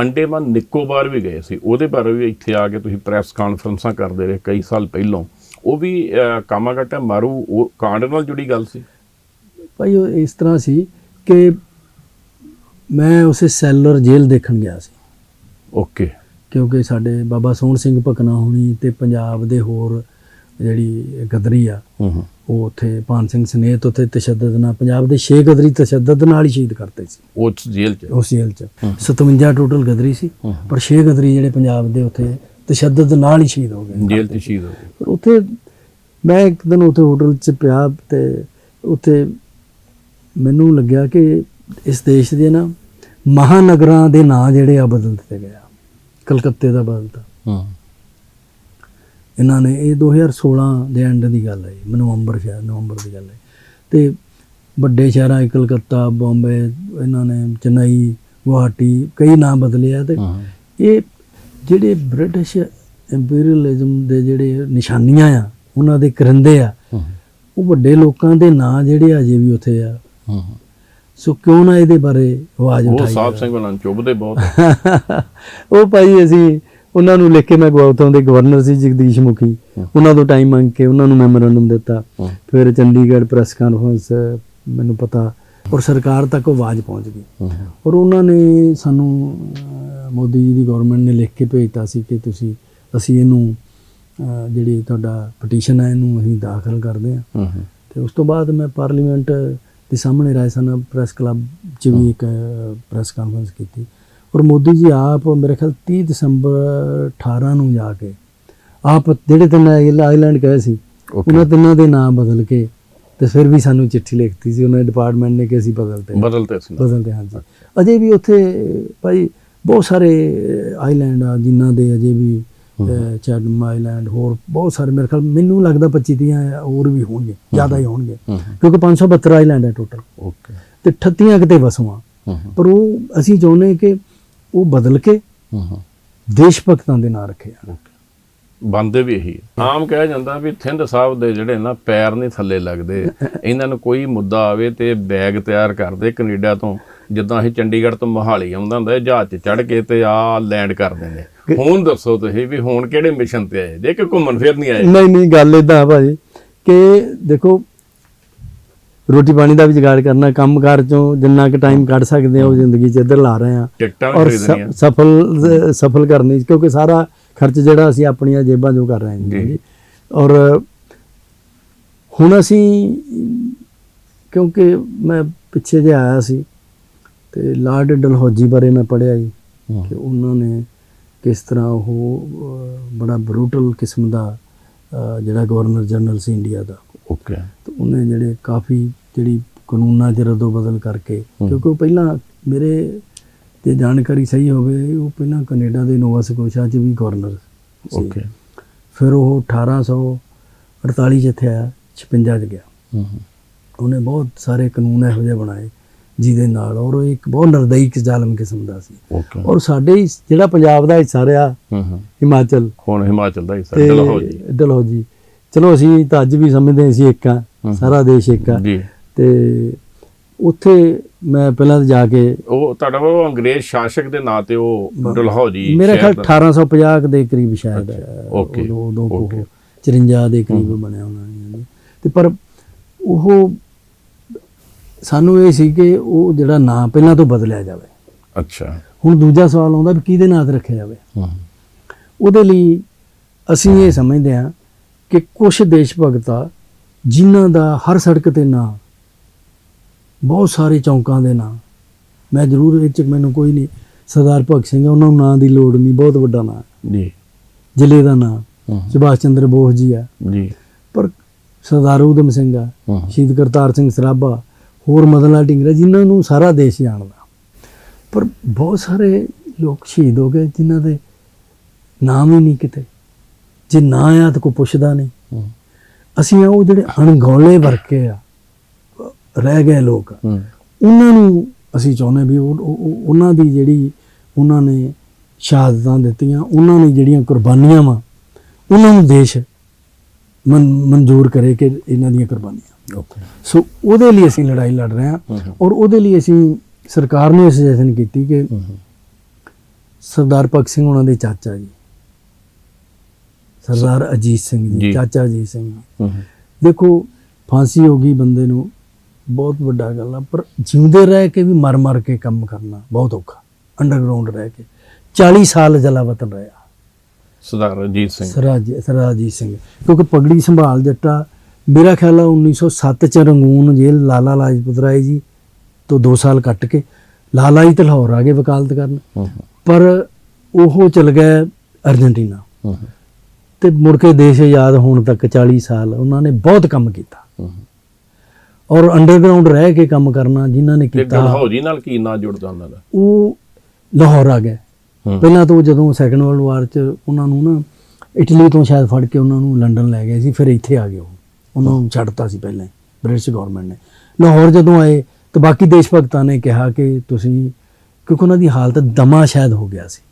S1: ਅੰਡੇਮਾਨ ਨਿਕੋਬਾਰ ਵੀ ਗਏ ਸੀ, ਉਹਦੇ ਬਾਰੇ ਵੀ ਇੱਥੇ ਆ ਕੇ ਤੁਸੀਂ ਪ੍ਰੈਸ ਕਾਨਫਰੰਸਾਂ ਕਰਦੇ ਰਹੇ ਕਈ ਸਾਲ ਪਹਿਲਾਂ। ਉਹ ਵੀ ਕਾਮਾਗਾਟਾ ਮਾਰੂ ਉਹ ਕਾਂਡ ਨਾਲ ਜੁੜੀ ਗੱਲ ਸੀ
S2: ਭਾਈ। ਉਹ ਇਸ ਤਰ੍ਹਾਂ ਸੀ ਕਿ ਮੈਂ ਉਸੇ ਸੈਲਰ ਜੇਲ੍ਹ ਦੇਖਣ ਗਿਆ ਸੀ।
S1: ਓਕੇ,
S2: ਕਿਉਂਕਿ ਸਾਡੇ ਬਾਬਾ ਸੋਹਣ ਸਿੰਘ ਭਕਨਾ ਹੋਣੀ ਤੇ ਪੰਜਾਬ ਦੇ ਹੋਰ ਜਿਹੜੀ ਗਦਰੀ ਆ, ਉਹ ਉੱਥੇ ਭਾਨ ਸਿੰਘ ਸਨੇਤ ਉੱਥੇ ਤਸ਼ੱਦਦ ਨਾਲ, ਪੰਜਾਬ ਦੇ 6 ਗਦਰੀ ਤਸ਼ੱਦਦ ਨਾਲ ਹੀ ਸ਼ਹੀਦ ਕਰਤੇ ਸੀ
S1: ਉਸ ਜੇਲ੍ਹ 'ਚ।
S2: 57 ਟੋਟਲ ਗਦਰੀ ਸੀ, ਪਰ 6 ਗਦਰੀ ਜਿਹੜੇ ਪੰਜਾਬ ਦੇ ਉੱਥੇ ਤਸ਼ੱਦਦ ਨਾਲ ਹੀ ਸ਼ਹੀਦ ਹੋ ਗਏ,
S1: ਜੇਲ੍ਹ 'ਚ ਸ਼ਹੀਦ ਹੋ ਗਏ।
S2: ਪਰ ਉੱਥੇ ਮੈਂ ਇੱਕ ਦਿਨ ਉੱਥੇ ਹੋਟਲ 'ਚ ਪਿਆ ਤੇ ਉੱਥੇ ਮੈਨੂੰ ਲੱਗਿਆ ਕਿ ਇਸ ਦੇਸ਼ ਦੇ ਨਾ ਮਹਾਨਗਰਾਂ ਦੇ ਨਾਂ ਜਿਹੜੇ ਆ ਬਦਲ ਦਿੱਤੇ ਗਏ ਆ। ਕਲਕੱਤੇ ਦਾ ਬਦਲਤਾ ਇਹਨਾਂ ਨੇ, ਇਹ 2016 ਦੇ ਐਂਡ ਦੀ ਗੱਲ ਹੈ, ਨਵੰਬਰ ਦੀ ਗੱਲ ਹੈ। ਤੇ ਵੱਡੇ ਸ਼ਹਿਰਾਂ ਕਲਕੱਤਾ, ਬੰਬੇ, ਇਹਨਾਂ ਨੇ ਚੇਨਈ, ਗੁਹਾਟੀ, ਕਈ ਨਾਂ ਬਦਲੇ ਆ। ਤੇ ਇਹ ਜਿਹੜੇ ਬ੍ਰਿਟਿਸ਼ ਇੰਪੀਰੀਅਲਿਜ਼ਮ ਦੇ ਜਿਹੜੇ ਨਿਸ਼ਾਨੀਆਂ ਆ, ਉਹਨਾਂ ਦੇ ਕਰਿੰਦੇ ਆ, ਉਹ ਵੱਡੇ ਲੋਕਾਂ ਦੇ ਨਾਂ ਜਿਹੜੇ ਅਜੇ ਵੀ ਉੱਥੇ ਆ। ਸੋ ਕਿਉਂ ਨਾ ਇਹਦੇ ਬਾਰੇ ਆਵਾਜ਼ ਉਠਾਈ।
S1: ਉਹ ਸਾਹਿਬ ਸਿੰਘ ਉਹਨਾਂ ਨੂੰ ਚੁੱਭਦੇ ਬਹੁਤ।
S2: ਉਹ ਭਾਈ ਅਸੀਂ ਉਹਨਾਂ ਨੂੰ ਲਿਖ ਕੇ, ਮੈਂ ਉੱਥੋਂ ਦੇ ਗਵਰਨਰ ਸੀ ਜਗਦੀਸ਼ ਮੁਖੀ, ਉਹਨਾਂ ਤੋਂ ਟਾਈਮ ਮੰਗ ਕੇ ਉਹਨਾਂ ਨੂੰ ਮੈਮੋਰੈਂਡਮ ਦਿੱਤਾ। ਫਿਰ ਚੰਡੀਗੜ੍ਹ ਪ੍ਰੈਸ ਕਾਨਫਰੰਸ, ਮੈਨੂੰ ਪਤਾ, ਔਰ ਸਰਕਾਰ ਤੱਕ ਆਵਾਜ਼ ਪਹੁੰਚ ਗਈ। ਔਰ ਉਹਨਾਂ ਨੇ ਸਾਨੂੰ, ਮੋਦੀ ਜੀ ਦੀ ਗਵਰਨਮੈਂਟ ਨੇ ਲਿਖ ਕੇ ਭੇਜਤਾ ਸੀ ਕਿ ਅਸੀਂ ਇਹਨੂੰ ਜਿਹੜੀ ਤੁਹਾਡਾ ਪਟੀਸ਼ਨ ਹੈ ਇਹਨੂੰ ਅਸੀਂ ਦਾਖਲ ਕਰਦੇ ਹਾਂ। ਤੇ ਉਸ ਤੋਂ ਬਾਅਦ ਮੈਂ ਪਾਰਲੀਮੈਂਟ ਦੇ ਸਾਹਮਣੇ ਰਾਜਸਥਾਨ ਪ੍ਰੈਸ ਕਲੱਬ 'ਚ ਵੀ ਇੱਕ ਪ੍ਰੈਸ ਕਾਨਫਰੰਸ ਕੀਤੀ। ਔਰ ਮੋਦੀ ਜੀ ਆਪ ਮੇਰੇ ਖਿਆਲ 30 ਦਸੰਬਰ 18 ਨੂੰ ਜਾ ਕੇ ਆਪ ਜਿਹੜੇ ਤਿੰਨ ਆਈਲੈਂਡ ਕਹੇ ਸੀ, ਉਹਨਾਂ ਤਿੰਨਾਂ ਦੇ ਨਾਮ ਬਦਲ ਕੇ ਤੇ ਫਿਰ ਵੀ ਸਾਨੂੰ ਚਿੱਠੀ ਲਿਖਤੀ ਸੀ ਉਹਨਾਂ ਦੇ ਡਿਪਾਰਟਮੈਂਟ ਨੇ ਕਿ ਅਸੀਂ ਬਦਲਦੇ। ਹਾਂਜੀ, ਅਜੇ ਵੀ ਉੱਥੇ ਭਾਈ ਬਹੁਤ ਸਾਰੇ ਆਈਲੈਂਡ ਆ ਜਿਨ੍ਹਾਂ ਦੇ ਅਜੇ ਵੀ, ਚੈਡਮ ਆਈਲੈਂਡ, ਹੋਰ ਬਹੁਤ ਸਾਰੇ, ਮੇਰੇ ਖਿਆਲ ਮੈਨੂੰ ਲੱਗਦਾ 25-30 ਹੋਰ ਵੀ ਹੋਣਗੇ, ਜ਼ਿਆਦਾ ਹੀ ਹੋਣਗੇ, ਕਿਉਂਕਿ 572 ਆਈਲੈਂਡ ਹੈ ਟੋਟਲ। ਤੇ 38 ਕਿਤੇ ਵਸੋਂ। ਪਰ ਉਹ ਅਸੀਂ ਚਾਹੁੰਦੇ ਕਿ ਉਹ ਬਦਲ ਕੇ ਦੇਸ਼ ਭਗਤਾਂ ਦੇ ਨਾਂ ਰੱਖੇ ਆ।
S1: ਬੰਦੇ ਵੀ ਇਹੀ ਆਮ ਕਿਹਾ ਜਾਂਦਾ ਵੀ ਥਿੰਦ ਸਾਹਿਬ ਦੇ ਜਿਹੜੇ ਨਾ ਪੈਰ ਨਹੀਂ ਥੱਲੇ ਲੱਗਦੇ, ਇਹਨਾਂ ਨੂੰ ਕੋਈ ਮੁੱਦਾ ਆਵੇ ਤੇ ਬੈਗ ਤਿਆਰ ਕਰਦੇ ਕੈਨੇਡਾ ਤੋਂ। ਜਿੱਦਾਂ ਅਸੀਂ ਚੰਡੀਗੜ੍ਹ ਤੋਂ ਮੋਹਾਲੀ ਆਉਂਦਾ ਹੁੰਦਾ ਜਹਾਜ਼ 'ਚ ਚੜ੍ਹ ਕੇ ਤੇ ਆ ਲੈਂਡ ਕਰਦੇ ਨੇ। ਹੁਣ ਦੱਸੋ ਤੁਸੀਂ ਵੀ ਹੁਣ ਕਿਹੜੇ ਮਿਸ਼ਨ ਤੇ ਆਏ ਜੇ ਕਿ ਘੁੰਮਣ ਫਿਰ ਨਹੀਂ ਆਏ?
S2: ਨਹੀਂ, ਗੱਲ ਏਦਾਂ ਭਾਜੀ ਕਿ ਦੇਖੋ, ਰੋਟੀ ਪਾਣੀ ਦਾ ਵੀ ਜੁਗਾੜ ਕਰਨਾ, ਕੰਮਕਾਰ ਚੋਂ ਜਿੰਨਾ ਕੁ ਟਾਈਮ ਕੱਢ ਸਕਦੇ ਆ ਉਹ ਜ਼ਿੰਦਗੀ 'ਚ ਇੱਧਰ ਲਾ ਰਹੇ ਆ, ਔਰ ਸਫਲ ਕਰਨੀ, ਕਿਉਂਕਿ ਸਾਰਾ ਖਰਚ ਜਿਹੜਾ ਅਸੀਂ ਆਪਣੀਆਂ ਜੇਬਾਂ 'ਚੋਂ ਕਰ ਰਹੇ ਹਾਂ ਜੀ। ਔਰ ਹੁਣ ਅਸੀਂ, ਕਿਉਂਕਿ ਮੈਂ ਪਿੱਛੇ ਜੇ ਆਇਆ ਸੀ ਤੇ ਲਾਰਡ ਡਲਹੌਜੀ ਬਾਰੇ ਮੈਂ ਪੜ੍ਹਿਆ ਜੀ ਕਿ ਉਹਨਾਂ ਨੇ ਕਿਸ ਤਰ੍ਹਾਂ ਉਹ ਬੜਾ ਬਰੂਟਲ ਕਿਸਮ ਦਾ ਜਿਹੜਾ ਗਵਰਨਰ ਜਨਰਲ ਸੀ ਇੰਡੀਆ ਦਾ।
S1: ਓਕੇ,
S2: ਤੇ ਉਹਨੇ ਜਿਹੜੇ ਕਾਫੀ ਜਿਹੜੀ ਕਾਨੂੰਨਾਂ 'ਚ ਰਦੋ ਬਦਲ ਕਰਕੇ, ਕਿਉਂਕਿ ਉਹ ਪਹਿਲਾਂ, ਮੇਰੇ ਤੇ ਜਾਣਕਾਰੀ ਸਹੀ ਹੋਵੇ, ਉਹ ਪਹਿਲਾਂ ਕੈਨੇਡਾ ਦੇ ਨੋਵਾ ਸਕੋਸ਼ਾ 'ਚ ਵੀ ਗਵਰਨਰ ਸੀ। ਓਕੇ, ਫਿਰ ਉਹ 1848 'ਚ ਇੱਥੇ ਆਇਆ, 56 'ਚ ਗਿਆ। ਉਹਨੇ ਬਹੁਤ ਸਾਰੇ ਕਾਨੂੰਨ ਇਹੋ ਜਿਹੇ ਬਣਾਏ ਜਿਹਦੇ ਨਾਲ, ਔਰ ਇੱਕ ਬਹੁਤ ਨਿਰਦਈ ਜ਼ਾਲਮ ਕਿਸਮ ਦਾ ਸੀ। ਔਰ ਸਾਡੇ ਜਿਹੜਾ ਪੰਜਾਬ ਦਾ ਹਿੱਸਾ ਰਿਹਾ, ਹਿਮਾਚਲ,
S1: ਹੁਣ ਹਿਮਾਚਲ ਦਾ ਹਿੱਸਾ
S2: ਡਲਹੌਜੀ, ਚਲੋ ਅਸੀਂ ਤਾਂ ਅੱਜ ਵੀ ਸਮਝਦੇ ਅਸੀਂ ਇੱਕ ਆ, ਸਾਰਾ ਦੇਸ਼ ਇੱਕ ਆ। ਤੇ ਉੱਥੇ ਮੈਂ ਪਹਿਲਾਂ ਜਾ ਕੇ, ਉਹ
S1: ਤੁਹਾਡਾ ਉਹ ਅੰਗਰੇਜ਼ ਸ਼ਾਸਕ ਦੇ ਨਾਂ ਤੇ ਉਹ ਡਲਹੌਜੀ
S2: ਮੇਰੇ ਖਿਆਲ 1850 ਦੇ ਕਰੀਬ ਸ਼ਾਇਦ, ਉਦੋਂ 54 ਦੇ ਕਰੀਬ ਬਣਿਆ ਉਹਨਾਂ ਨੇ। ਤੇ ਪਰ ਉਹ ਸਾਨੂੰ ਇਹ ਸੀ ਕਿ ਉਹ ਜਿਹੜਾ ਨਾਂ ਪਹਿਲਾਂ ਤੋਂ ਬਦਲਿਆ ਜਾਵੇ।
S1: ਅੱਛਾ,
S2: ਹੁਣ ਦੂਜਾ ਸਵਾਲ ਆਉਂਦਾ ਵੀ ਕਿਹਦੇ ਨਾਂ ਤੇ ਰੱਖਿਆ ਜਾਵੇ। ਉਹਦੇ ਲਈ ਅਸੀਂ ਇਹ ਸਮਝਦੇ ਹਾਂ ਕਿ ਕੁਝ ਦੇਸ਼ ਭਗਤ ਆ ਜਿਨ੍ਹਾਂ ਦਾ ਹਰ ਸੜਕ ਤੇ ਨਾਂ, ਬਹੁਤ ਸਾਰੇ ਚੌਂਕਾਂ ਦੇ ਨਾਂ, ਮੈਂ ਜ਼ਰੂਰ ਇਹ 'ਚ ਮੈਨੂੰ ਕੋਈ ਨਹੀਂ, ਸਰਦਾਰ ਭਗਤ ਸਿੰਘ ਉਹਨਾਂ ਨੂੰ ਨਾਂ ਦੀ ਲੋੜ ਨਹੀਂ, ਬਹੁਤ ਵੱਡਾ ਨਾਂ ਜੀ, ਜ਼ਿਲ੍ਹੇ ਦਾ ਨਾਂ ਸੁਭਾਸ਼ ਚੰਦਰ ਬੋਸ ਜੀ ਆ ਜੀ, ਪਰ ਸਰਦਾਰ ਊਧਮ ਸਿੰਘ ਆ, ਸ਼ਹੀਦ ਕਰਤਾਰ ਸਿੰਘ ਸਰਾਭਾ, ਹੋਰ ਮਦਨ ਲਾਲ ਢੀਂਗਰਾ, ਜਿਨ੍ਹਾਂ ਨੂੰ ਸਾਰਾ ਦੇਸ਼ ਜਾਣਦਾ। ਪਰ ਬਹੁਤ ਸਾਰੇ ਲੋਕ ਸ਼ਹੀਦ ਹੋ ਗਏ ਜਿਨ੍ਹਾਂ ਦੇ ਨਾਮ ਹੀ ਨਹੀਂ ਕਿਤੇ, ਜੇ ਨਾ ਆ ਤਾਂ ਕੋਈ ਪੁੱਛਦਾ ਨਹੀਂ। ਅਸੀਂ ਉਹ ਜਿਹੜੇ ਅਣਗੌਲੇ ਵਰਗੇ ਆ ਰਹਿ ਗਏ ਲੋਕ, ਉਹਨਾਂ ਨੂੰ ਅਸੀਂ ਚਾਹੁੰਦੇ ਵੀ ਉਹਨਾਂ ਦੀ ਜਿਹੜੀ ਉਹਨਾਂ ਨੇ ਸ਼ਹਾਦਤਾਂ ਦਿੱਤੀਆਂ, ਉਹਨਾਂ ਨੇ ਜਿਹੜੀਆਂ ਕੁਰਬਾਨੀਆਂ ਵਾ, ਉਹਨਾਂ ਨੂੰ ਦੇਸ਼ ਮਨਜ਼ੂਰ ਕਰੇ ਕਿ ਇਹਨਾਂ ਦੀਆਂ ਕੁਰਬਾਨੀਆਂ। ਸੋ ਉਹਦੇ ਲਈ ਅਸੀਂ ਲੜਾਈ ਲੜ ਰਹੇ ਹਾਂ। ਔਰ ਉਹਦੇ ਲਈ ਅਸੀਂ ਸਰਕਾਰ ਨੂੰ ਸੁਜੈਸ਼ਨ ਕੀਤੀ ਕਿ ਸਰਦਾਰ ਭਗਤ ਸਿੰਘ ਉਹਨਾਂ ਦੇ ਚਾਚਾ ਜੀ ਸਰਦਾਰ ਅਜੀਤ ਸਿੰਘ ਜੀ, ਚਾਚਾ ਅਜੀਤ ਸਿੰਘ ਜੀ, ਦੇਖੋ ਫਾਂਸੀ ਹੋ ਗਈ ਬੰਦੇ ਨੂੰ, ਬਹੁਤ ਵੱਡਾ ਗੱਲ ਆ, ਪਰ ਜਿਉਂਦੇ ਰਹਿ ਕੇ ਵੀ ਮਰ ਮਰ ਕੇ ਕੰਮ ਕਰਨਾ ਬਹੁਤ ਔਖਾ। ਅੰਡਰਗਰਾਉਂਡ ਰਹਿ ਕੇ 40 ਸਾਲ ਜਲਾਵਤਨ ਰਿਹਾ
S1: ਸਰਦਾਰ ਅਜੀਤ ਸਿੰਘ,
S2: ਸਰਦਾਰ ਅਜੀਤ ਸਿੰਘ, ਕਿਉਂਕਿ ਪਗੜੀ ਸੰਭਾਲ ਜੱਟਾ ਮੇਰਾ ਖਿਆਲ ਆ 1907 ਚ ਰੰਗੂਨ ਜੇਲ੍ਹ ਲਾਲਾ ਲਾਜਪਤ ਰਾਏ ਜੀ ਤੋਂ 2 ਸਾਲ ਕੱਟ ਕੇ ਲਾਲਾ ਜੀ ਤੇ ਲਾਹੌਰ ਆ ਗਏ ਵਕਾਲਤ ਕਰਨ, ਪਰ ਉਹ ਚਲ ਗਏ ਅਰਜਨਟੀਨਾ ਤੇ ਮੁੜ ਕੇ ਦੇਸ਼ ਆਜ਼ਾਦ ਹੋਣ ਤੱਕ 40 ਸਾਲ ਉਹਨਾਂ ਨੇ ਬਹੁਤ ਕੰਮ ਕੀਤਾ। ਔਰ ਅੰਡਰਗਰਾਉਂਡ ਰਹਿ ਕੇ ਕੰਮ ਕਰਨਾ ਜਿਨ੍ਹਾਂ ਨੇ ਕੀਤਾ।
S1: ਡਲਹੌਜੀ ਨਾਲ ਕੀ ਨਾਂ ਜੁੜਦਾ ਉਹਨਾਂ ਦਾ? ਉਹ
S2: ਲਾਹੌਰ ਆ ਗਏ ਪਹਿਲਾਂ ਤੋਂ, ਜਦੋਂ ਸੈਕੰਡ ਵਰਲਡ ਵਾਰ 'ਚ ਉਹਨਾਂ ਨੂੰ ਨਾ ਇਟਲੀ ਤੋਂ ਸ਼ਾਇਦ ਫੜ ਕੇ ਉਹਨਾਂ ਨੂੰ ਲੰਡਨ ਲੈ ਗਏ ਸੀ, ਫਿਰ ਇੱਥੇ ਆ ਗਏ। ਉਹਨਾਂ ਨੂੰ ਛੱਡਤਾ ਸੀ ਪਹਿਲਾਂ ਬ੍ਰਿਟਿਸ਼ ਗਵਰਨਮੈਂਟ ਨੇ। ਲਾਹੌਰ ਜਦੋਂ ਆਏ ਤਾਂ ਬਾਕੀ ਦੇਸ਼ ਭਗਤਾਂ ਨੇ ਕਿਹਾ ਕਿ ਤੁਸੀਂ, ਕਿਉਂਕਿ ਉਹਨਾਂ ਦੀ ਹਾਲਤ ਦਮਾ ਸ਼ਾਇਦ ਹੋ ਗਿਆ ਸੀ।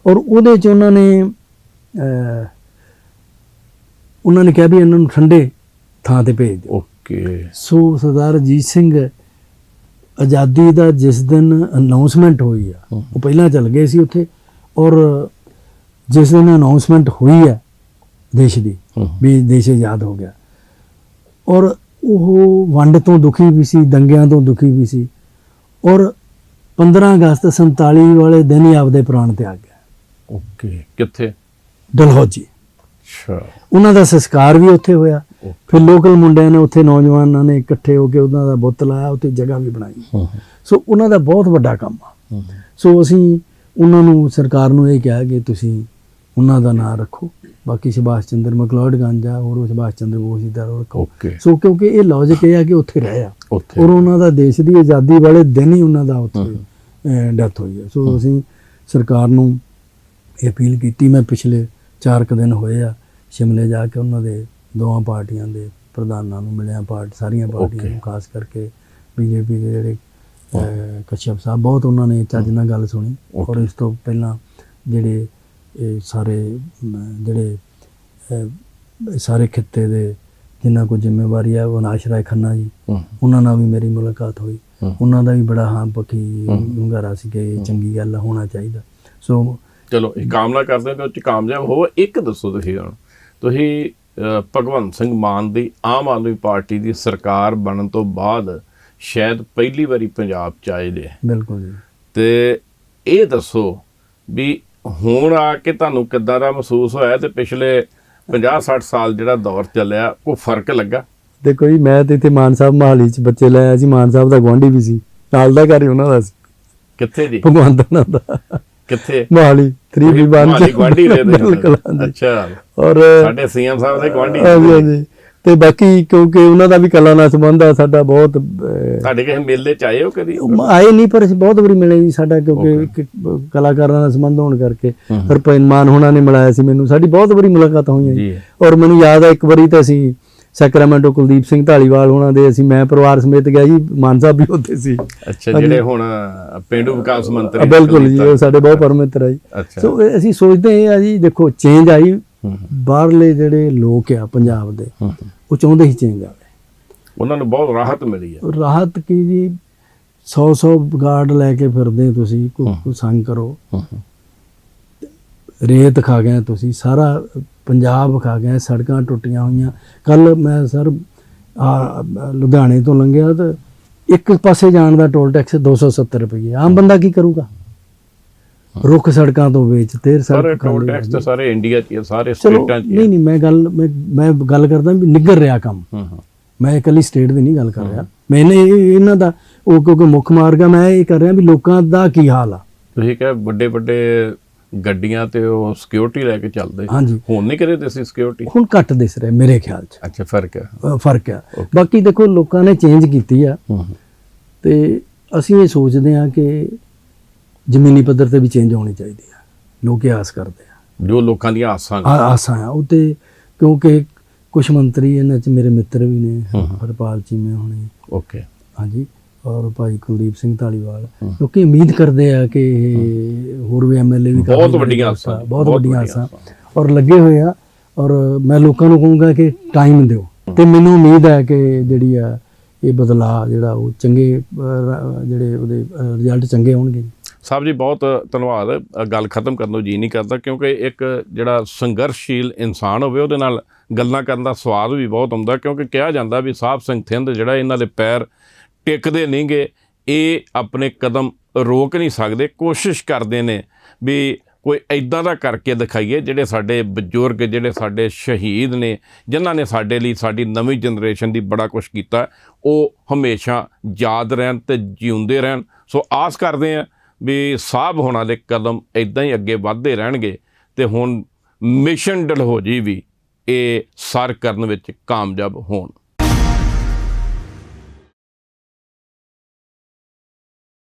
S2: ਔਰ ਉਹਦੇ 'ਚ ਉਹਨਾਂ ਨੇ ਕਿਹਾ ਵੀ ਇਹਨਾਂ ਨੂੰ ਠੰਡੇ ਥਾਂ ਤੇ ਭੇਜ ਦਿਓ। ਸੋ ਸਰਦਾਰ ਅਜੀਤ ਸਿੰਘ ਆਜ਼ਾਦੀ ਦਾ ਜਿਸ ਦਿਨ ਅਨਾਉਂਸਮੈਂਟ ਹੋਈ ਆ, ਉਹ ਪਹਿਲਾਂ ਚੱਲ ਗਏ ਸੀ ਉੱਥੇ, ਔਰ ਜਿਸ ਦਿਨ ਅਨਾਉਂਸਮੈਂਟ ਹੋਈ ਹੈ ਦੇਸ਼ ਦੀ ਵੀ ਦੇਸ਼ ਆਜ਼ਾਦ ਹੋ ਗਿਆ, ਔਰ ਉਹ ਵੰਡ ਤੋਂ ਦੁਖੀ ਵੀ ਸੀ, ਦੰਗਿਆਂ ਤੋਂ ਦੁਖੀ ਵੀ ਸੀ, ਔਰ 15 ਅਗਸਤ 47 ਵਾਲੇ ਦਿਨ ਹੀ ਆਪਦੇ ਪ੍ਰਾਣ ਤਿਆਗ ਗਿਆ।
S1: ਕਿੱਥੇ?
S2: ਡਲਹੌਜੀ। ਉਹਨਾਂ ਦਾ ਸੰਸਕਾਰ ਵੀ ਉੱਥੇ ਹੋਇਆ। ਫਿਰ ਲੋਕਲ ਮੁੰਡਿਆਂ ਨੇ ਉੱਥੇ, ਨੌਜਵਾਨਾਂ ਨੇ ਇਕੱਠੇ ਹੋ ਕੇ ਉਹਨਾਂ ਦਾ ਬੁੱਤ ਲਾਇਆ, ਉੱਥੇ ਜਗ੍ਹਾ ਵੀ ਬਣਾਈ। ਸੋ ਉਹਨਾਂ ਦਾ ਬਹੁਤ ਵੱਡਾ ਕੰਮ ਆ। ਸੋ ਅਸੀਂ ਉਹਨਾਂ ਨੂੰ, ਸਰਕਾਰ ਨੂੰ ਇਹ ਕਿਹਾ ਕਿ ਤੁਸੀਂ ਉਹਨਾਂ ਦਾ ਨਾਂ ਰੱਖੋ, ਬਾਕੀ ਸੁਭਾਸ਼ ਚੰਦਰ ਮੈਕਲੋਡਗੰਜ ਆ ਹੋਰ ਸੁਭਾਸ਼ ਚੰਦਰ ਬੋਸ ਜੀ ਦਾ ਰੱਖੋ। ਸੋ ਕਿਉਂਕਿ ਇਹ ਲੌਜਿਕ ਇਹ ਆ ਕਿ ਉੱਥੇ ਰਹੇ ਆ, ਔਰ ਉਹਨਾਂ ਦਾ ਦੇਸ਼ ਦੀ ਆਜ਼ਾਦੀ ਵਾਲੇ ਦਿਨ ਹੀ ਉਹਨਾਂ ਦਾ ਉੱਥੇ ਡੈਥ ਹੋਈ ਹੈ। ਸੋ ਅਸੀਂ ਸਰਕਾਰ ਨੂੰ ਇਹ ਅਪੀਲ ਕੀਤੀ। ਮੈਂ ਪਿਛਲੇ 4 ਕੁ ਦਿਨ ਹੋਏ ਆ ਸ਼ਿਮਲੇ ਜਾ ਕੇ ਉਹਨਾਂ ਦੇ ਦੋਵਾਂ ਪਾਰਟੀਆਂ ਦੇ ਪ੍ਰਧਾਨਾਂ ਨੂੰ ਮਿਲਿਆ, ਸਾਰੀਆਂ ਪਾਰਟੀਆਂ ਨੂੰ, ਖਾਸ ਕਰਕੇ ਬੀਜੇਪੀ ਦੇ ਜਿਹੜੇ ਕਸ਼ਯਪ ਸਾਹਿਬ, ਬਹੁਤ ਉਹਨਾਂ ਨੇ ਚੱਜ ਨਾਲ ਗੱਲ ਸੁਣੀ। ਔਰ ਇਸ ਤੋਂ ਪਹਿਲਾਂ ਜਿਹੜੇ ਸਾਰੇ ਖਿੱਤੇ ਦੇ ਜਿਨ੍ਹਾਂ ਕੋਲ ਜ਼ਿੰਮੇਵਾਰੀ ਹੈ, ਅਵਿਨਾਸ਼ ਰਾਏ ਖੰਨਾ ਜੀ, ਉਹਨਾਂ ਨਾਲ ਵੀ ਮੇਰੀ ਮੁਲਾਕਾਤ ਹੋਈ। ਉਹਨਾਂ ਦਾ ਵੀ ਬੜਾ ਹਾਂ ਪੱਖੀ ਹੁੰਗਾਰਾ ਸੀ ਕਿ ਇਹ ਚੰਗੀ ਗੱਲ ਹੋਣਾ ਚਾਹੀਦਾ। ਸੋ
S1: ਚਲੋ ਇਹ ਕਾਮਨਾ ਕਰਦੇ ਕਿ ਉਹ 'ਚ ਕਾਮਯਾਬ ਹੋਵੋ। ਇੱਕ ਦੱਸੋ ਤੁਸੀਂ ਭਗਵੰਤ ਸਿੰਘ ਮਾਨ ਦੀ ਆਮ ਆਦਮੀ ਪਾਰਟੀ ਦੀ ਸਰਕਾਰ ਬਣਨ ਤੋਂ ਬਾਅਦ ਸ਼ਾਇਦ ਪਹਿਲੀ ਵਾਰੀ ਪੰਜਾਬ 'ਚ ਆਏ ਨੇ।
S2: ਬਿਲਕੁਲ ਜੀ।
S1: ਤੇ ਇਹ ਦੱਸੋ ਵੀ ਹੁਣ ਆ ਕੇ ਤੁਹਾਨੂੰ ਕਿੱਦਾਂ ਦਾ ਮਹਿਸੂਸ ਹੋਇਆ, ਤੇ ਪਿਛਲੇ 50-60 ਸਾਲ ਜਿਹੜਾ ਦੌਰ ਚੱਲਿਆ ਕੋਈ ਫਰਕ ਲੱਗਾ?
S2: ਦੇਖੋ ਜੀ, ਮੈਂ ਤੇ ਇੱਥੇ ਮਾਨ ਸਾਹਿਬ ਮੋਹਾਲੀ 'ਚ ਬੱਚੇ ਲੈ ਆਇਆ ਸੀ। ਮਾਨ ਸਾਹਿਬ ਦਾ ਗੁਆਂਢੀ ਵੀ ਸੀ, ਨਾਲ ਦਾ ਘਰ ਹੀ ਉਹਨਾਂ ਦਾ ਸੀ।
S1: ਕਿੱਥੇ ਜੀ?
S2: ਭਗਵੰਤ ਉਹਨਾਂ ਦਾ।
S1: ਕਿੱਥੇ?
S2: ਮੋਹਾਲੀ 3B1
S1: ਗੁਆਂਢੀ ਦੇ।
S2: ਬਿਲਕੁਲ।
S1: ਅੱਛਾ।
S2: ਔਰ
S1: ਸਾਡੇ ਸੀਐਮ ਸਾਹਿਬ ਦੇ ਗੁਆਂਢੀ।
S2: ਹਾਂਜੀ। ਤੇ ਬਾਕੀ ਕਿਉਂਕਿ ਉਹਨਾਂ ਦਾ ਵੀ ਕਲਾ ਨਾਲ ਸੰਬੰਧ ਆ ਸਾਡਾ ਬਹੁਤ।
S1: ਸਾਡੇ ਕਿਸੇ ਮੇਲੇ 'ਚ ਆਏ ਹੋ ਕਦੀ?
S2: ਆਏ ਨਹੀਂ, ਪਰ ਅਸੀਂ ਬਹੁਤ ਵਾਰੀ ਮਿਲੇ ਜੀ। ਸਾਡਾ ਕਿਉਂਕਿ ਕਲਾਕਾਰਾਂ ਦਾ ਸੰਬੰਧ ਹੋਣ ਕਰਕੇ ਹਰਪ੍ਰੀਤ ਮਾਨ ਹੋਣਾ ਨੇ ਮਿਲਾਇਆ ਸੀ ਮੈਨੂੰ, ਸਾਡੀ ਬਹੁਤ ਵਾਰੀ ਮੁਲਾਕਾਤ ਹੋਈਆਂ ਜੀ। ਔਰ ਮੈਨੂੰ ਯਾਦ ਆ ਇੱਕ ਵਾਰੀ ਤਾਂ ਅਸੀਂ ਸੈਕਰਾਮੈਂਟੋ ਕੁਲਦੀਪ ਸਿੰਘ ਢਾਲੀਵਾਲ ਹੋਣਾ ਦੇ ਮੈਂ ਪਰਿਵਾਰ ਸਮੇਤ ਗਿਆ ਜੀ, ਮਾਨ ਸਾਹਿਬ ਵੀ ਉੱਥੇ ਸੀ।
S1: ਅੱਛਾ, ਜਿਹੜੇ ਹੁਣ ਪੇਂਡੂ ਵਿਕਾਸ ਮੰਤਰੀ।
S2: ਬਿਲਕੁਲ ਜੀ, ਉਹ ਸਾਡੇ ਬਹੁਤ ਪਰਮਿੱਤਰ ਆ ਜੀ। ਸੋ ਅਸੀਂ ਸੋਚਦੇ ਇਹ ਆ ਜੀ, ਦੇਖੋ ਚੇਂਜ ਆਈ, ਬਾਹਰਲੇ ਜਿਹੜੇ ਲੋਕ ਆ ਪੰਜਾਬ ਦੇ ਉਹ ਚਾਹੁੰਦੇ ਹੀ ਚੇਂਜ ਆਵੇ, ਉਹਨਾਂ ਨੂੰ ਬਹੁਤ ਰਾਹਤ ਮਿਲੀ ਹੈ। ਰਾਹਤ ਕੀ ਜੀ, 100 ਗਾਰਡ ਲੈ ਕੇ ਫਿਰਦੇ ਤੁਸੀਂ, ਕੋਈ ਸੰਗ ਕਰੋ। ਰੇਤ ਖਾ ਗਏ ਤੁਸੀਂ, ਸਾਰਾ ਪੰਜਾਬ ਖਾ ਗਏ, ਸੜਕਾਂ ਟੁੱਟੀਆਂ ਹੋਈਆਂ। ਕੱਲ ਮੈਂ ਸਰ ਲੁਧਿਆਣੇ ਤੋਂ ਲੰਘਿਆ ਤਾਂ ਇੱਕ ਪਾਸੇ ਜਾਣ ਦਾ ਟੋਲ ਟੈਕਸ 270 ਰੁਪਏ। ਆਮ ਬੰਦਾ ਕੀ ਕਰੂਗਾ? ਰੁੱਖ ਸੜਕਾਂ ਤੋਂ ਵੇਚਤੇ, ਟੋਲ ਟੈਕਸ ਤਾਂ ਸਾਰੇ ਇੰਡੀਆ 'ਚ, ਸਾਰੇ ਸਟੇਟਾਂ 'ਚ। ਨਹੀਂ, ਮੈਂ ਗੱਲ ਕਰਦਾ ਵੀ ਨਿੱਘਰ ਰਿਹਾ ਕੰਮ। ਮੈਂ ਇਕੱਲੀ ਸਟੇਟ ਦੀ ਨਹੀਂ ਗੱਲ ਕਰ ਰਿਹਾ, ਮੈਂ ਇਹਨਾਂ ਦਾ ਉਹ ਕਿਉਂਕਿ ਮੁੱਖ ਮਾਰਗ ਆ, ਮੈਂ ਇਹ ਕਰ ਰਿਹਾ ਵੀ ਲੋਕਾਂ ਦਾ ਕੀ ਹਾਲ ਆ। ਤੁਸੀਂ ਕਿਹਾ ਵੱਡੇ ਗੱਡੀਆਂ ਤੇ ਉਹ ਸਿਕਿਉਰਿਟੀ ਲੈ ਕੇ ਚੱਲਦੇ, ਹਾਂਜੀ, ਹੁਣ ਨਹੀਂ ਕਰੇ ਤੁਸੀਂ ਸਿਕਿਉਰਿਟੀ? ਹੁਣ ਘੱਟ ਦਿਸ ਰਿਹਾ ਮੇਰੇ ਖਿਆਲ 'ਚ। ਅੱਛਾ, ਫਰਕ ਆ। ਬਾਕੀ ਦੇਖੋ ਲੋਕਾਂ ਨੇ ਚੇਂਜ ਕੀਤੀ ਆ, ਤੇ ਅਸੀਂ ਇਹ ਸੋਚਦੇ ਹਾਂ ਕਿ ਜ਼ਮੀਨੀ ਪੱਧਰ ਤੇ ਵੀ ਚੇਂਜ ਹੋਣੀ ਚਾਹੀਦੀ ਆ। ਲੋਕ ਇਹ ਆਸ ਕਰਦੇ ਆ।
S1: ਜੋ ਲੋਕਾਂ ਦੀਆਂ ਆਸਾਂ ਨੇ।
S2: ਆਸਾਂ ਆ ਉਹ ਤੇ, ਕਿਉਂਕਿ ਕੁਝ ਮੰਤਰੀ ਇਹਨਾਂ 'ਚ ਮੇਰੇ ਮਿੱਤਰ ਵੀ ਨੇ, ਹਰਪਾਲ ਚੀਮੇ ਹੋਣੇ,
S1: ਓਕੇ,
S2: ਹਾਂਜੀ, ਔਰ ਭਾਈ ਕੁਲਦੀਪ ਸਿੰਘ ਧਾਲੀਵਾਲ, ਲੋਕੀ ਉਮੀਦ ਕਰਦੇ ਆ ਕਿ ਇਹ ਹੋਰ ਵੀ ਐਮਐਲਏ ਵੀ
S1: ਬਹੁਤ ਵੱਡੀਆਂ ਆਸਾਂ,
S2: ਬਹੁਤ ਵੱਡੀਆਂ ਆਸਾਂ ਔਰ ਲੱਗੇ ਹੋਏ ਆ। ਔਰ ਮੈਂ ਲੋਕਾਂ ਨੂੰ ਕਹੂੰਗਾ ਕਿ ਟਾਈਮ ਦਿਓ, ਤੇ ਮੈਨੂੰ ਉਮੀਦ ਹੈ ਕਿ ਜਿਹੜੀ ਆ ਇਹ ਬਦਲਾਅ ਜਿਹੜਾ ਉਹ ਚੰਗੇ ਜਿਹੜੇ ਉਹਦੇ ਰਿਜ਼ਲਟ ਚੰਗੇ ਹੋਣਗੇ।
S1: ਸਾਹਿਬ ਜੀ ਬਹੁਤ ਧੰਨਵਾਦ। ਗੱਲ ਖਤਮ ਕਰਨ ਨੂੰ ਜੀ ਨਹੀਂ ਕਰਦਾ, ਕਿਉਂਕਿ ਇੱਕ ਜਿਹੜਾ ਸੰਘਰਸ਼ਸ਼ੀਲ ਇਨਸਾਨ ਹੋਵੇ ਉਹਦੇ ਨਾਲ ਗੱਲਾਂ ਕਰਨ ਦਾ ਸਵਾਦ ਵੀ ਬਹੁਤ ਆਉਂਦਾ, ਕਿਉਂਕਿ ਕਿਹਾ ਜਾਂਦਾ ਵੀ ਸਾਹਿਬ ਸਿੰਘ ਥਿੰਦ ਜਿਹੜਾ ਇਹਨਾਂ ਦੇ ਪੈਰ ਟਿਕਦੇ ਨਹੀਂ ਗੇ, ਇਹ ਆਪਣੇ ਕਦਮ ਰੋਕ ਨਹੀਂ ਸਕਦੇ, ਕੋਸ਼ਿਸ਼ ਕਰਦੇ ਨੇ ਵੀ ਕੋਈ ਇੱਦਾਂ ਦਾ ਕਰਕੇ ਦਿਖਾਈਏ ਜਿਹੜੇ ਸਾਡੇ ਬਜ਼ੁਰਗ, ਜਿਹੜੇ ਸਾਡੇ ਸ਼ਹੀਦ ਨੇ, ਜਿਨ੍ਹਾਂ ਨੇ ਸਾਡੇ ਲਈ, ਸਾਡੀ ਨਵੀਂ ਜਨਰੇਸ਼ਨ ਦੀ ਬੜਾ ਕੁਛ ਕੀਤਾ, ਉਹ ਹਮੇਸ਼ਾ ਯਾਦ ਰਹਿਣ ਤੇ ਜਿਉਂਦੇ ਰਹਿਣ। ਸੋ ਆਸ ਕਰਦੇ ਹਾਂ ਵੀ ਸਾਹਿਬ ਹੋਣਾ ਦੇ ਕਦਮ ਇੱਦਾਂ ਹੀ ਅੱਗੇ ਵੱਧਦੇ ਰਹਿਣਗੇ ਤੇ ਹੁਣ ਮਿਸ਼ਨ ਡਲਹੌਜੀ ਵੀ ਇਹ ਸਰ ਕਰਨ ਵਿੱਚ ਕਾਮਯਾਬ ਹੋਣ।